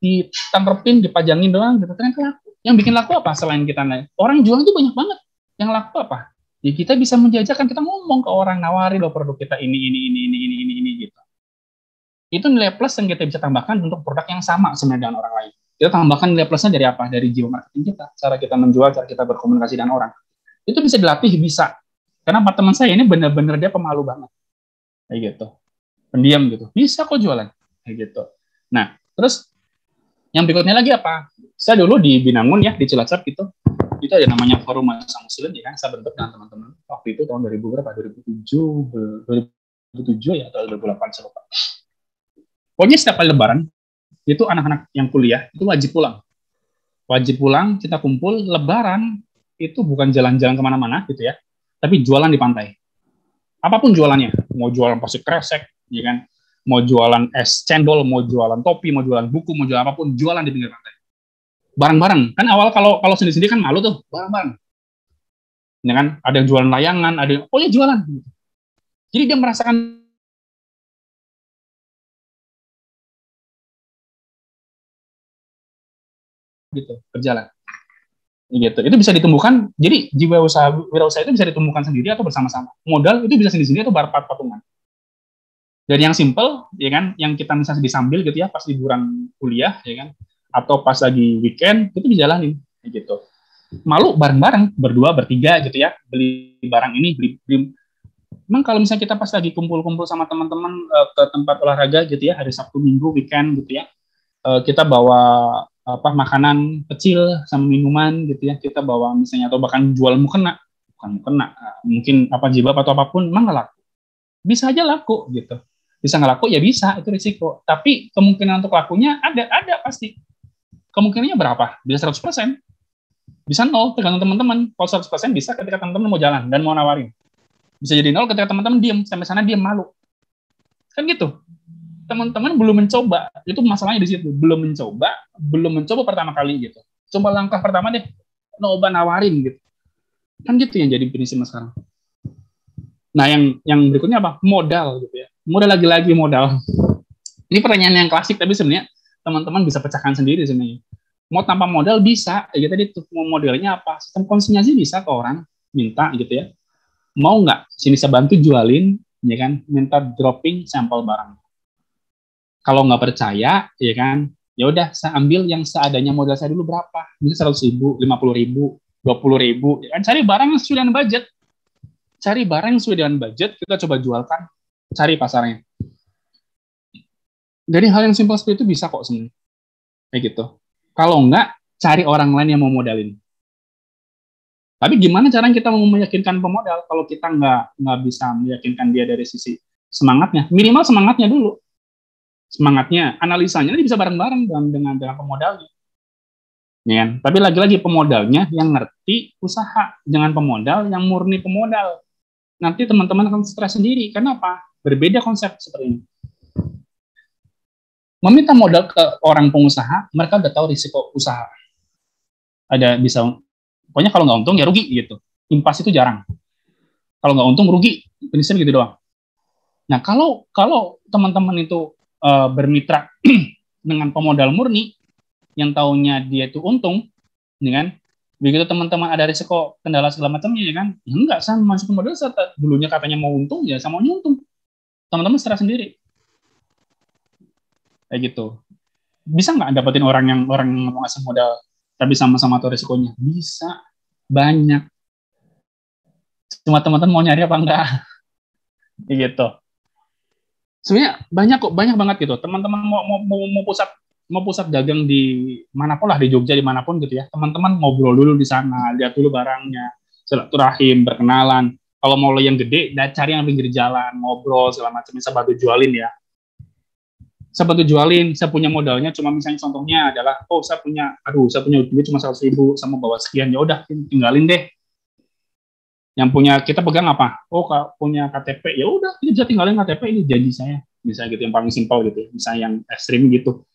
ditangkrepin, dipajangin doang gitu. Ternyata laku. Yang bikin laku apa selain kita naik? Orang jual itu banyak banget. Yang laku apa? Ya kita bisa menjajakan, kita ngomong ke orang, nawari loh produk kita ini gitu. Itu nilai plus yang kita bisa tambahkan untuk produk yang sama sebenarnya dengan orang lain. Kita tambahkan nilai plusnya dari apa? Dari jiwa marketing kita, cara kita menjual, cara kita berkomunikasi dengan orang. Itu bisa dilatih, bisa. Karena teman saya ini benar-benar dia pemalu banget. Kayak gitu. Pendiam gitu. Bisa kok jualan. Kayak gitu. Nah, terus yang berikutnya lagi apa? Saya dulu di Binangun ya, di Cilacap gitu. Itu ada namanya Forum Mahasiswa Muslim ya kan, saya bentuk dengan teman-teman. Waktu itu tahun 2007 ya, atau 2008 saya lupa. Pokoknya setiap kali lebaran, itu anak-anak yang kuliah itu wajib pulang. Kita kumpul, lebaran itu bukan jalan-jalan kemana-mana gitu ya, tapi jualan di pantai. Apapun jualannya, mau jualan pasti kresek, ya kan, mau jualan es cendol, mau jualan topi, mau jualan buku, mau jualan apapun, jualan di pinggir pantai. Bareng-bareng, kan awal kalau sendiri-sendiri kan malu tuh, bareng-bareng. Ya kan, ada yang jualan layangan, ada yang, oh ya jualan. Jadi dia merasakan gitu, berjalan. Gitu. Itu bisa ditumbuhkan. Jadi jiwa wirausaha itu bisa ditumbuhkan sendiri atau bersama-sama. Modal itu bisa sendiri-sendiri atau patungan. Dan yang simple, ya kan, yang kita misalnya disambil gitu ya, pas liburan kuliah, ya kan, atau pas lagi weekend, itu dijalanin, gitu. Malu bareng-bareng, berdua, bertiga, gitu ya, beli barang ini, beli. Memang kalau misalnya kita pas lagi kumpul-kumpul sama teman-teman ke tempat olahraga, gitu ya, hari Sabtu, Minggu, weekend, gitu ya, kita bawa makanan kecil sama minuman, gitu ya, kita bawa misalnya, atau bahkan jual mukena, bukan mukena, mungkin jilbab atau apapun, memang nggak laku. Bisa aja laku, gitu. Bisa nggak laku ya bisa, itu risiko. Tapi kemungkinan untuk lakunya ada pasti. Kemungkinannya berapa? Bisa 100%. Bisa 0, tergantung teman-teman. Kalau 100% bisa ketika teman-teman mau jalan dan mau nawarin. Bisa jadi 0 ketika teman-teman diem, sampai sana diem, malu. Kan gitu. Teman-teman belum mencoba, itu masalahnya di situ. Belum mencoba pertama kali gitu. Coba langkah pertama deh, coba nawarin gitu. Kan gitu yang jadi prinsip sekarang. Nah, yang berikutnya apa? Modal gitu ya. Modal lagi-lagi modal. Ini pertanyaan yang klasik, tapi sebenarnya teman-teman bisa pecahkan sendiri sebenarnya. Mau tanpa modal bisa, ya tadi tuh mau modelnya apa? Sistem konsinyasi bisa ke orang minta gitu ya. Mau nggak? Sini saya bantu jualin, ya kan? Minta dropping sampel barang. Kalau nggak percaya, ya kan? Ya udah, saya ambil yang seadanya modal saya dulu berapa? Bisa 100.000, 50.000, 20.000. Ya kan? Cari barang yang sesuai dengan budget. Cari barang yang sesuai dengan budget, kita coba jualkan, cari pasarnya. Jadi hal yang simpel seperti itu bisa kok sebenarnya. Kayak gitu. Kalau enggak, cari orang lain yang mau modalin. Tapi gimana cara kita mau meyakinkan pemodal kalau kita nggak bisa meyakinkan dia dari sisi semangatnya? Minimal semangatnya dulu. Semangatnya, analisanya ini bisa bareng-bareng dengan pemodalnya. Ya kan? Tapi lagi-lagi pemodalnya yang ngerti usaha, jangan pemodal yang murni pemodal. Nanti teman-teman akan stres sendiri. Kenapa? Berbeda konsep seperti ini. Meminta modal ke orang pengusaha, mereka udah tahu risiko usaha. Ada bisa, pokoknya kalau nggak untung ya rugi gitu. Impas itu jarang. Kalau nggak untung rugi, prinsipnya gitu doang. Nah, kalau teman-teman itu bermitra dengan pemodal murni, yang taunya dia itu untung, ya kan? Begitu teman-teman ada risiko kendala segala macamnya, ya kan? Ya enggak, saya masuk modal, dulunya katanya mau untung, ya saya maunya untung. Teman-teman secara sendiri. Kayak gitu. Bisa nggak dapetin orang yang mau ngasih modal tapi sama-sama tahu risikonya? Bisa, banyak. Cuma teman-teman mau nyari apa enggak? Gitu. Sebenarnya banyak banget gitu. Teman-teman mau pusat dagang di manapun lah, di Jogja dimanapun gitu ya. Teman-teman ngobrol dulu di sana, lihat dulu barangnya, silaturahim, berkenalan. Kalau mau yang gede, cari yang pinggir jalan, ngobrol segala macam, bisa bantu jualin ya. Saya bantu jualin, saya punya modalnya, cuma misalnya contohnya adalah, saya punya duit cuma 100.000, saya mau bawa sekian, ya udah tinggalin deh. Yang punya kita pegang apa? Punya KTP, ya udah kita bisa tinggalin KTP, ini janji saya, misalnya gitu, yang paling simpel gitu, misalnya yang ekstrim gitu.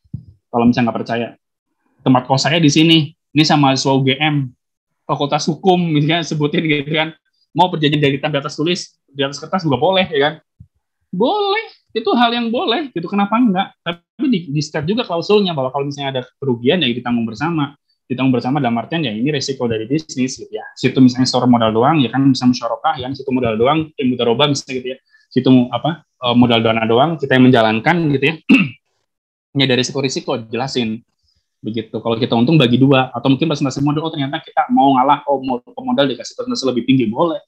Kalau misalnya nggak percaya, tempat kos saya di sini, ini sama mahasiswa UGM, Fakultas Hukum, misalnya sebutin gitu kan, mau perjanjian dari di atas tulis, di atas kertas juga boleh, ya kan? Boleh, itu hal yang boleh, gitu, kenapa enggak? Tapi di step juga klausulnya, bahwa kalau misalnya ada kerugian, ya ditanggung bersama dalam artian ya ini resiko dari bisnis gitu ya. Situ misalnya store modal doang, ya kan bisa musyarakah, ya kan, situ modal doang, mudharabah misalnya gitu ya. Situ modal dana doang, kita yang menjalankan gitu ya. Ya dari risiko jelasin. Begitu. Kalau kita untung bagi dua, atau mungkin presentasi modal, ternyata kita mau ngalah, mau pemodal dikasih presentasi lebih tinggi, boleh.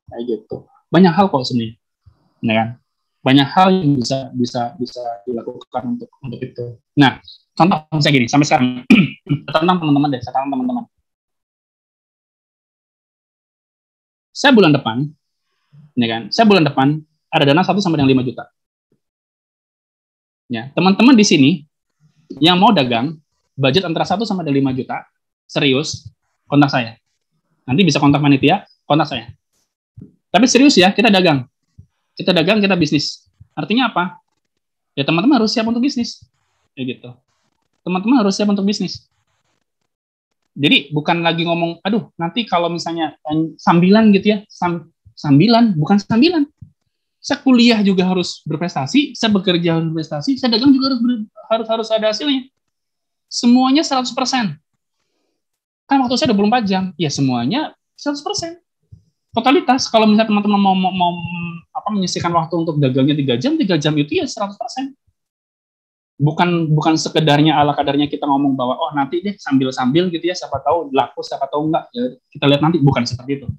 Kayak gitu. Banyak hal kok sebenarnya. Ya kan? Banyak hal yang bisa dilakukan untuk itu. Nah, contoh misalnya gini, sampai sekarang tentang teman-teman deh, sekarang teman-teman. Saya bulan depan, ya kan? Saya bulan depan ada dana 1 sampai dengan 5 juta. Ya, teman-teman di sini yang mau dagang budget antara 1 sampai dengan 5 juta, serius, kontak saya. Nanti bisa kontak panitia, kontak saya. Tapi serius ya, kita dagang, kita bisnis. Artinya apa? Ya teman-teman harus siap untuk bisnis. Ya gitu. Teman-teman harus siap untuk bisnis. Jadi bukan lagi ngomong, aduh nanti kalau misalnya sambilan gitu ya, sambilan, bukan sambilan. Saya kuliah juga harus berprestasi, saya bekerja harus berprestasi, saya dagang juga harus ada hasilnya. Semuanya 100%. Kan waktu saya 24 jam, ya semuanya 100%. Totalitas, kalau misalnya teman-teman mau menyisihkan waktu untuk dagangnya 3 jam itu ya 100%. Bukan sekedarnya ala kadarnya kita ngomong bahwa oh nanti deh sambil-sambil gitu ya, siapa tahu laku, siapa tahu enggak, ya kita lihat nanti, bukan seperti itu.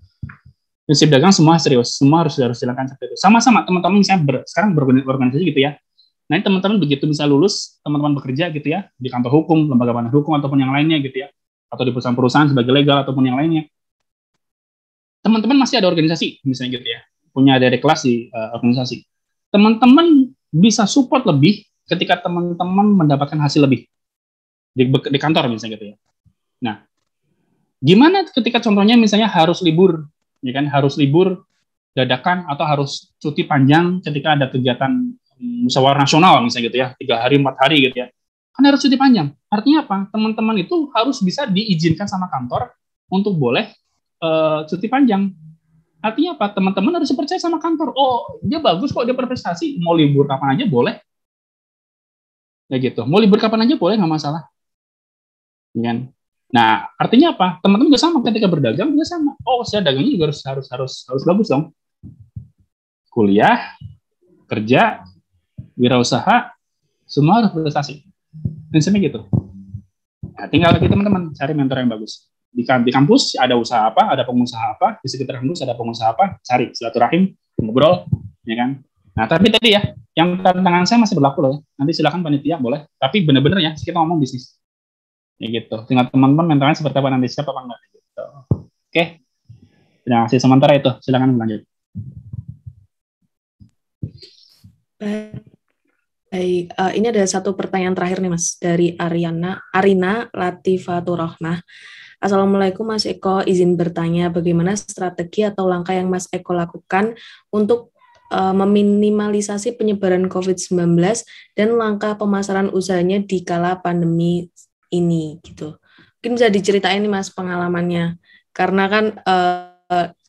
Prinsip dagang semua serius, semua harus silakan seperti itu. Sama-sama teman-teman misalnya sekarang berorganisasi gitu ya. Nah, teman-teman begitu bisa lulus, teman-teman bekerja gitu ya, di kantor hukum, lembaga bantuan hukum ataupun yang lainnya gitu ya, atau di perusahaan-perusahaan sebagai legal ataupun yang lainnya. Teman-teman masih ada organisasi misalnya gitu ya, punya adik kelas di organisasi. Teman-teman bisa support lebih ketika teman-teman mendapatkan hasil lebih di kantor misalnya gitu ya. Nah, gimana ketika contohnya misalnya harus libur, ya kan, harus libur dadakan atau harus cuti panjang ketika ada kegiatan musyawarah nasional misalnya gitu ya, 3 hari 4 hari gitu ya, kan harus cuti panjang. Artinya apa? Teman-teman itu harus bisa diizinkan sama kantor untuk boleh cuti panjang. Artinya apa? Teman-teman harus percaya sama kantor. Oh, dia bagus kok, dia berprestasi, mau libur kapan aja boleh. Ya gitu, mau libur kapan aja boleh, nggak masalah, kan? Nah, artinya apa? Teman-teman juga sama ketika berdagang juga sama. Oh, saya dagangnya juga harus bagus dong. Kuliah, kerja, wirausaha, semua harus prestasi. Prinsipnya gitu. Nah, tinggal lagi teman-teman cari mentor yang bagus. Di kampus ada usaha apa, ada pengusaha apa, di sekitar kampus ada pengusaha apa, cari silaturahim, ngobrol, ya kan? Nah, tapi tadi ya, yang tantangan saya masih berlaku loh. Nanti silakan panitia boleh, tapi benar-benar ya kita ngomong bisnis. Ya gitu. Tinggal teman-teman mentornya seperti apa, nanti siapa apa enggak gitu. Oke. Terima kasih sementara itu. Silakan lanjut. Baik, ini ada satu pertanyaan terakhir nih Mas dari Arina Latifatur Rahmah. Assalamualaikum Mas Eko, izin bertanya bagaimana strategi atau langkah yang Mas Eko lakukan untuk meminimalisasi penyebaran COVID-19 dan langkah pemasaran usahanya di kala pandemi ini gitu. Mungkin bisa diceritain nih Mas pengalamannya. Karena kan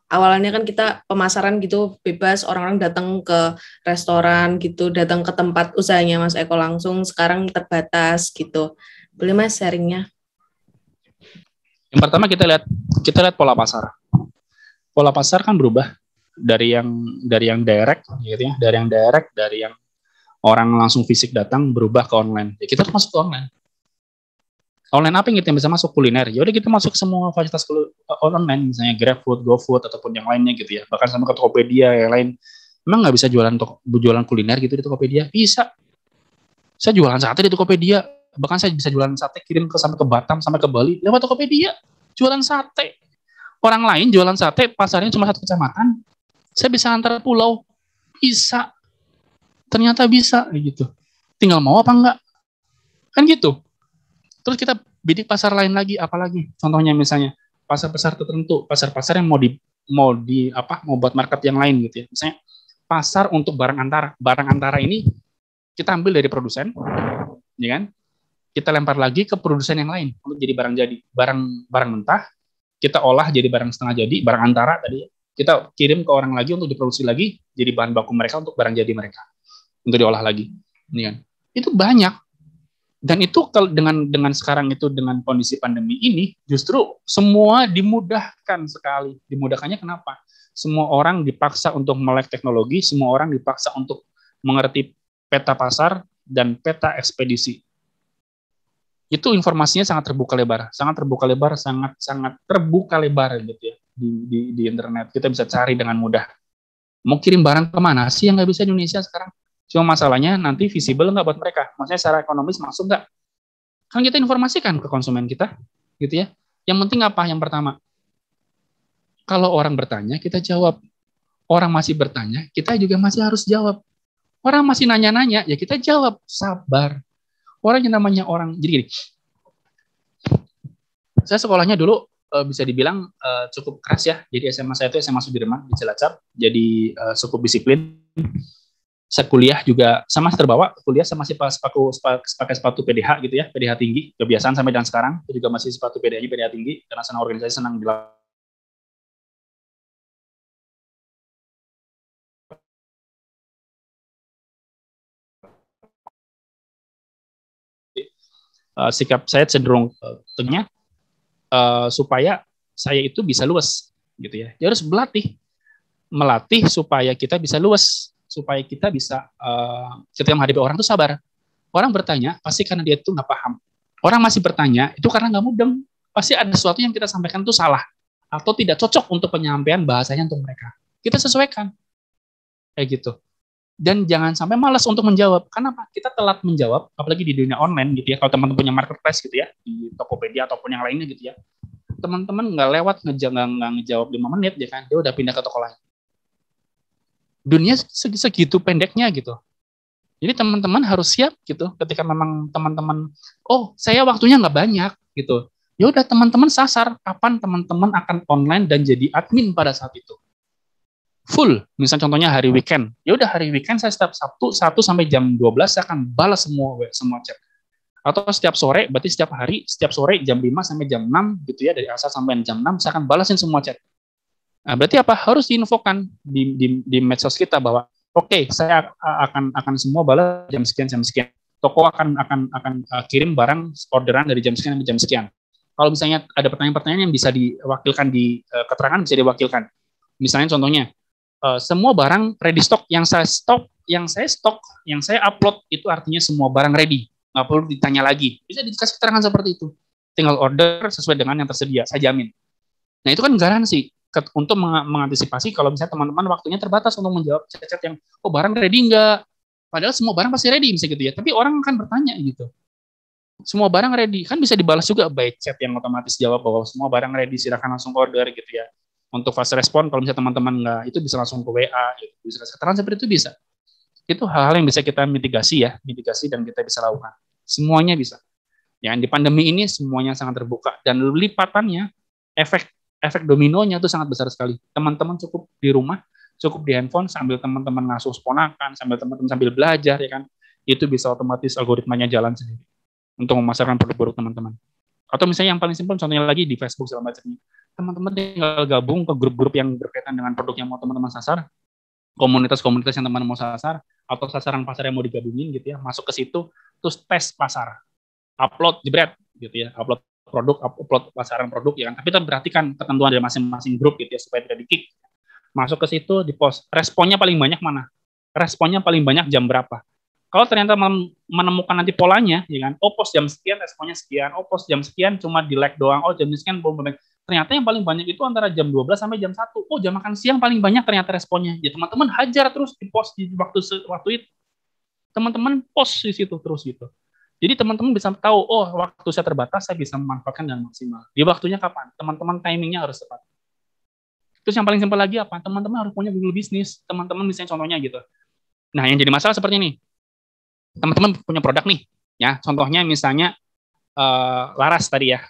awalnya kan kita pemasaran gitu bebas, orang-orang datang ke restoran gitu, datang ke tempat usahanya Mas Eko langsung, sekarang terbatas gitu. Boleh Mas sharingnya? Yang pertama kita lihat pola pasar. Pola pasar kan berubah dari yang direct gitu ya, dari yang orang langsung fisik datang berubah ke online. Ya, kita harus masuk ke online. Online apa yang kita bisa masuk? Kuliner. Ya udah kita masuk semua fasilitas online, misalnya GrabFood, GoFood ataupun yang lainnya gitu ya. Bahkan sama ke Tokopedia yang lain. Emang nggak bisa jualan kuliner gitu di Tokopedia? Bisa. Saya jualan sate di Tokopedia. Bahkan saya bisa jualan sate kirim sampai ke Batam, sampai ke Bali lewat Tokopedia. Jualan sate. Orang lain jualan sate pasarnya cuma 1 kecamatan. Saya bisa antar pulau. Bisa. Ternyata bisa gitu. Tinggal mau apa enggak? Kan gitu. Terus kita bidik pasar lain lagi, apalagi contohnya misalnya pasar-pasar tertentu, pasar-pasar yang mau buat market yang lain gitu ya. Misalnya pasar untuk barang antara ini kita ambil dari produsen, ya kan? Kita lempar lagi ke produsen yang lain untuk jadi barang jadi, barang mentah kita olah jadi barang setengah jadi, barang antara tadi kita kirim ke orang lagi untuk diproduksi lagi jadi bahan baku mereka untuk barang jadi mereka untuk diolah lagi, ini kan? Itu banyak. Dan itu dengan sekarang itu dengan kondisi pandemi ini justru semua dimudahkan sekali. Dimudahkannya kenapa? Semua orang dipaksa untuk melek teknologi, semua orang dipaksa untuk mengerti peta pasar dan peta ekspedisi. Itu informasinya sangat terbuka lebar, sangat terbuka lebar gitu ya di internet. Kita bisa cari dengan mudah. Mau kirim barang kemana sih yang nggak bisa di Indonesia sekarang? Cuma masalahnya nanti visible nggak buat mereka. Maksudnya secara ekonomis masuk nggak? Kan kita informasikan ke konsumen kita, gitu ya. Yang penting apa? Yang pertama, kalau orang bertanya, kita jawab. Orang masih bertanya, kita juga masih harus jawab. Orang masih nanya-nanya, ya kita jawab. Sabar. Orang yang namanya orang, jadi gini, saya sekolahnya dulu bisa dibilang cukup keras ya. Jadi SMA saya itu SMA Sudirman di Cilacap, jadi cukup disiplin. Saya kuliah juga sama terbawa kuliah sama masih pakai sepatu PDH gitu ya, PDH tinggi, kebiasaan sampai dan sekarang itu juga masih sepatu PDH tinggi karena senang organisasi, senang sikap saya cenderung supaya saya itu bisa luas gitu ya. Dia harus melatih supaya kita bisa luas, supaya kita bisa ketika menghadapi orang itu sabar. Orang bertanya pasti karena dia itu nggak paham. Orang masih bertanya itu karena nggak mudeng. Pasti ada sesuatu yang kita sampaikan itu salah atau tidak cocok untuk penyampaian bahasanya untuk mereka. Kita sesuaikan kayak gitu. Dan jangan sampai malas untuk menjawab. Kenapa? Kita telat menjawab, apalagi di dunia online gitu ya. Kalau teman-teman punya marketplace gitu ya, di Tokopedia ataupun yang lainnya gitu ya. Teman-teman nggak lewat ngejawab 5 menit ya kan, dia udah pindah ke toko lain. Dunia segitu pendeknya gitu. Jadi teman-teman harus siap gitu ketika memang teman-teman, oh saya waktunya nggak banyak gitu. Ya udah teman-teman sasar kapan teman-teman akan online dan jadi admin pada saat itu. Full, misalnya contohnya hari weekend. Ya udah hari weekend saya setiap Sabtu 1 sampai jam 12 saya akan balas semua chat. Atau setiap sore, berarti setiap hari, setiap sore jam 5 sampai jam 6 gitu ya, dari asar sampai jam 6 saya akan balasin semua chat. Nah, berarti apa? Harus diinfokan di medsos kita bahwa oke, saya akan semua balas jam sekian. Toko akan kirim barang orderan dari jam sekian sampai jam sekian. Kalau misalnya ada pertanyaan-pertanyaan yang bisa diwakilkan di keterangan, bisa diwakilkan. Misalnya contohnya, semua barang ready stock, yang saya upload itu artinya semua barang ready, nggak perlu ditanya lagi, bisa dikasih keterangan seperti itu, tinggal order sesuai dengan yang tersedia, saya jamin. Nah itu kan garansi untuk mengantisipasi kalau misalnya teman-teman waktunya terbatas untuk menjawab chat-chat yang barang ready nggak, padahal semua barang pasti ready misalnya gitu ya, tapi orang akan bertanya gitu, semua barang ready, kan bisa dibalas juga by chat yang otomatis jawab bahwa semua barang ready, silakan langsung order gitu ya. Untuk fast respon, kalau misalnya teman-teman nggak, itu bisa langsung ke WA, gitu. Bisa keterangan seperti itu bisa. Itu hal-hal yang bisa kita mitigasi dan kita bisa lakukan. Semuanya bisa. Ya, di pandemi ini semuanya sangat terbuka dan lipatannya, efek dominonya itu sangat besar sekali. Teman-teman cukup di rumah, cukup di handphone sambil teman-teman ngasuh ponakan, sambil belajar ya kan. Itu bisa otomatis algoritmanya jalan sendiri untuk memasarkan produk-produk teman-teman. Atau misalnya yang paling simpel, contohnya lagi di Facebook segala macamnya. Teman-teman tinggal gabung ke grup-grup yang berkaitan dengan produk yang mau teman-teman sasar, komunitas-komunitas yang teman-teman mau sasar, atau sasaran pasar yang mau digabungin gitu ya, masuk ke situ, terus tes pasar, upload jebret gitu ya, upload produk, upload pasaran produk ya kan. Tapi kita perhatikan ketentuan dari masing-masing grup gitu ya, supaya tidak di-kick. Masuk ke situ, di post, responnya paling banyak mana? Responnya paling banyak jam berapa? Kalau ternyata menemukan nanti polanya, ya kan, post jam sekian, responnya sekian, post jam sekian, cuma di like doang, jam sekian belum banyak. Ternyata yang paling banyak itu antara jam 12 sampai jam 1. Jam makan siang paling banyak ternyata responnya. Ya teman-teman hajar terus di post di waktu itu. Teman-teman post di situ terus gitu. Jadi teman-teman bisa tahu, waktu saya terbatas, saya bisa memanfaatkan dengan maksimal. Di waktunya kapan? Teman-teman timingnya harus tepat. Terus yang paling simpel lagi apa? Teman-teman harus punya Google Business. Teman-teman misalnya contohnya gitu. Nah, yang jadi masalah seperti ini. Teman-teman punya produk nih, ya. Contohnya misalnya Laras tadi ya.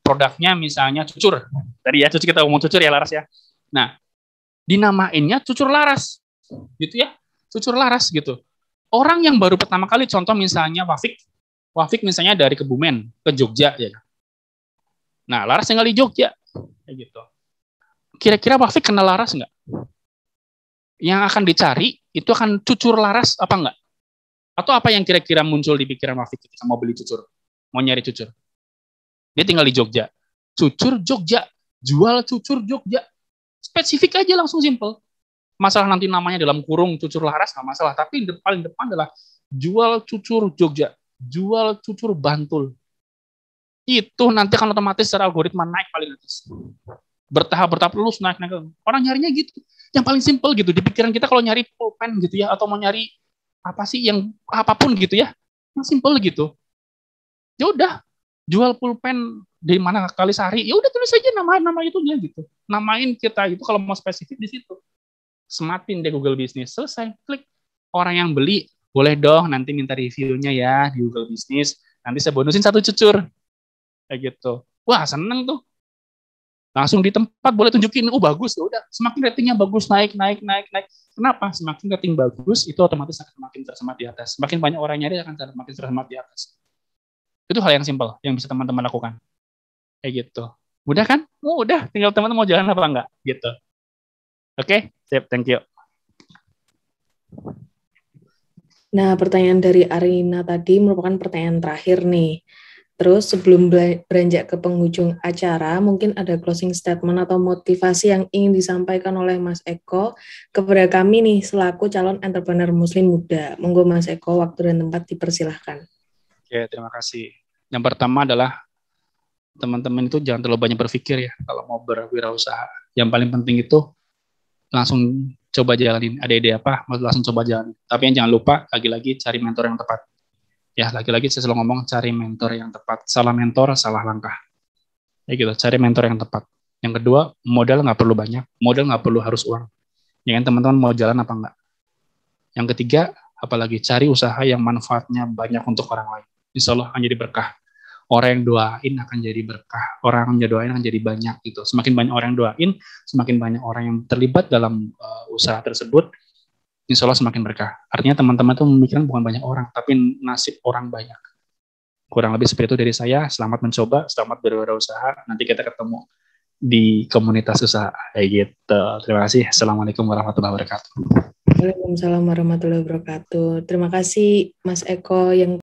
Produknya misalnya cucur. Tadi ya, kita ngomong cucur ya Laras ya. Nah, dinamainnya cucur Laras. Gitu ya. Cucur Laras gitu. Orang yang baru pertama kali, contoh misalnya Wafik misalnya dari Kebumen ke Jogja ya. Nah, Laras tinggal di Jogja. Kayak gitu. Kira-kira Wafik kenal Laras nggak? Yang akan dicari itu akan cucur Laras apa enggak? Atau apa yang kira-kira muncul di pikiran Wafik ketika mau beli cucur? Mau nyari cucur? Dia tinggal di Jogja. Cucur Jogja. Jual cucur Jogja. Spesifik aja, langsung simple. Masalah nanti namanya dalam kurung cucur Laras, nggak masalah. Tapi paling depan adalah jual cucur Jogja. Jual cucur Bantul. Itu nanti akan otomatis secara algoritma naik paling atas. Bertahap terus naik. Orang nyarinya gitu. Yang paling simple gitu. Di pikiran kita kalau nyari pulpen gitu ya, atau mau nyari apa sih yang apapun gitu ya, yang simple gitu. Ya udah, jual pulpen di mana Kalisari, ya udah tulis aja nama itunya gitu. Namain kita itu kalau mau spesifik di situ. Sematin deh Google Business, selesai, klik. Orang yang beli boleh dong nanti minta reviewnya ya di Google Business. Nanti saya bonusin 1 cucur. Kayak gitu. Wah, seneng tuh. Langsung di tempat boleh tunjukin, bagus, ya udah. Semakin ratingnya bagus, naik. Kenapa? Semakin rating bagus, itu otomatis akan semakin tersemat di atas. Semakin banyak orang nyari akan semakin tersemat di atas. Itu hal yang simpel yang bisa teman-teman lakukan. Kayak gitu. Mudah kan? Udah, tinggal teman-teman mau jalan apa enggak gitu. Oke, sip, thank you. Nah, pertanyaan dari Arina tadi merupakan pertanyaan terakhir nih. Terus sebelum beranjak ke penghujung acara, mungkin ada closing statement atau motivasi yang ingin disampaikan oleh Mas Eko kepada kami nih selaku calon entrepreneur muslim muda. Monggo Mas Eko, waktu dan tempat dipersilahkan. Oke, terima kasih. Yang pertama adalah teman-teman itu jangan terlalu banyak berpikir ya kalau mau berwirausaha. Yang paling penting itu langsung coba jalanin. Ada ide apa, langsung coba jalanin. Tapi yang jangan lupa, lagi-lagi cari mentor yang tepat. Ya, lagi-lagi saya selalu ngomong cari mentor yang tepat. Salah mentor, salah langkah. Ya gitu, cari mentor yang tepat. Yang kedua, modal nggak perlu banyak. Modal nggak perlu harus uang. Ya kan teman-teman mau jalan apa enggak. Yang ketiga, apalagi cari usaha yang manfaatnya banyak untuk orang lain. Insya Allah akan jadi berkah. Orang yang doain akan jadi berkah. Orang yang doain akan jadi banyak gitu. Semakin banyak orang yang doain, semakin banyak orang yang terlibat dalam usaha tersebut, insya Allah semakin berkah. Artinya teman-teman itu memikirkan bukan banyak orang, tapi nasib orang banyak. Kurang lebih seperti itu dari saya. Selamat mencoba, selamat berwirausaha. Nanti kita ketemu di komunitas usaha. Kayak gitu. Terima kasih. Assalamualaikum warahmatullahi wabarakatuh. Waalaikumsalam warahmatullahi wabarakatuh. Terima kasih Mas Eko yang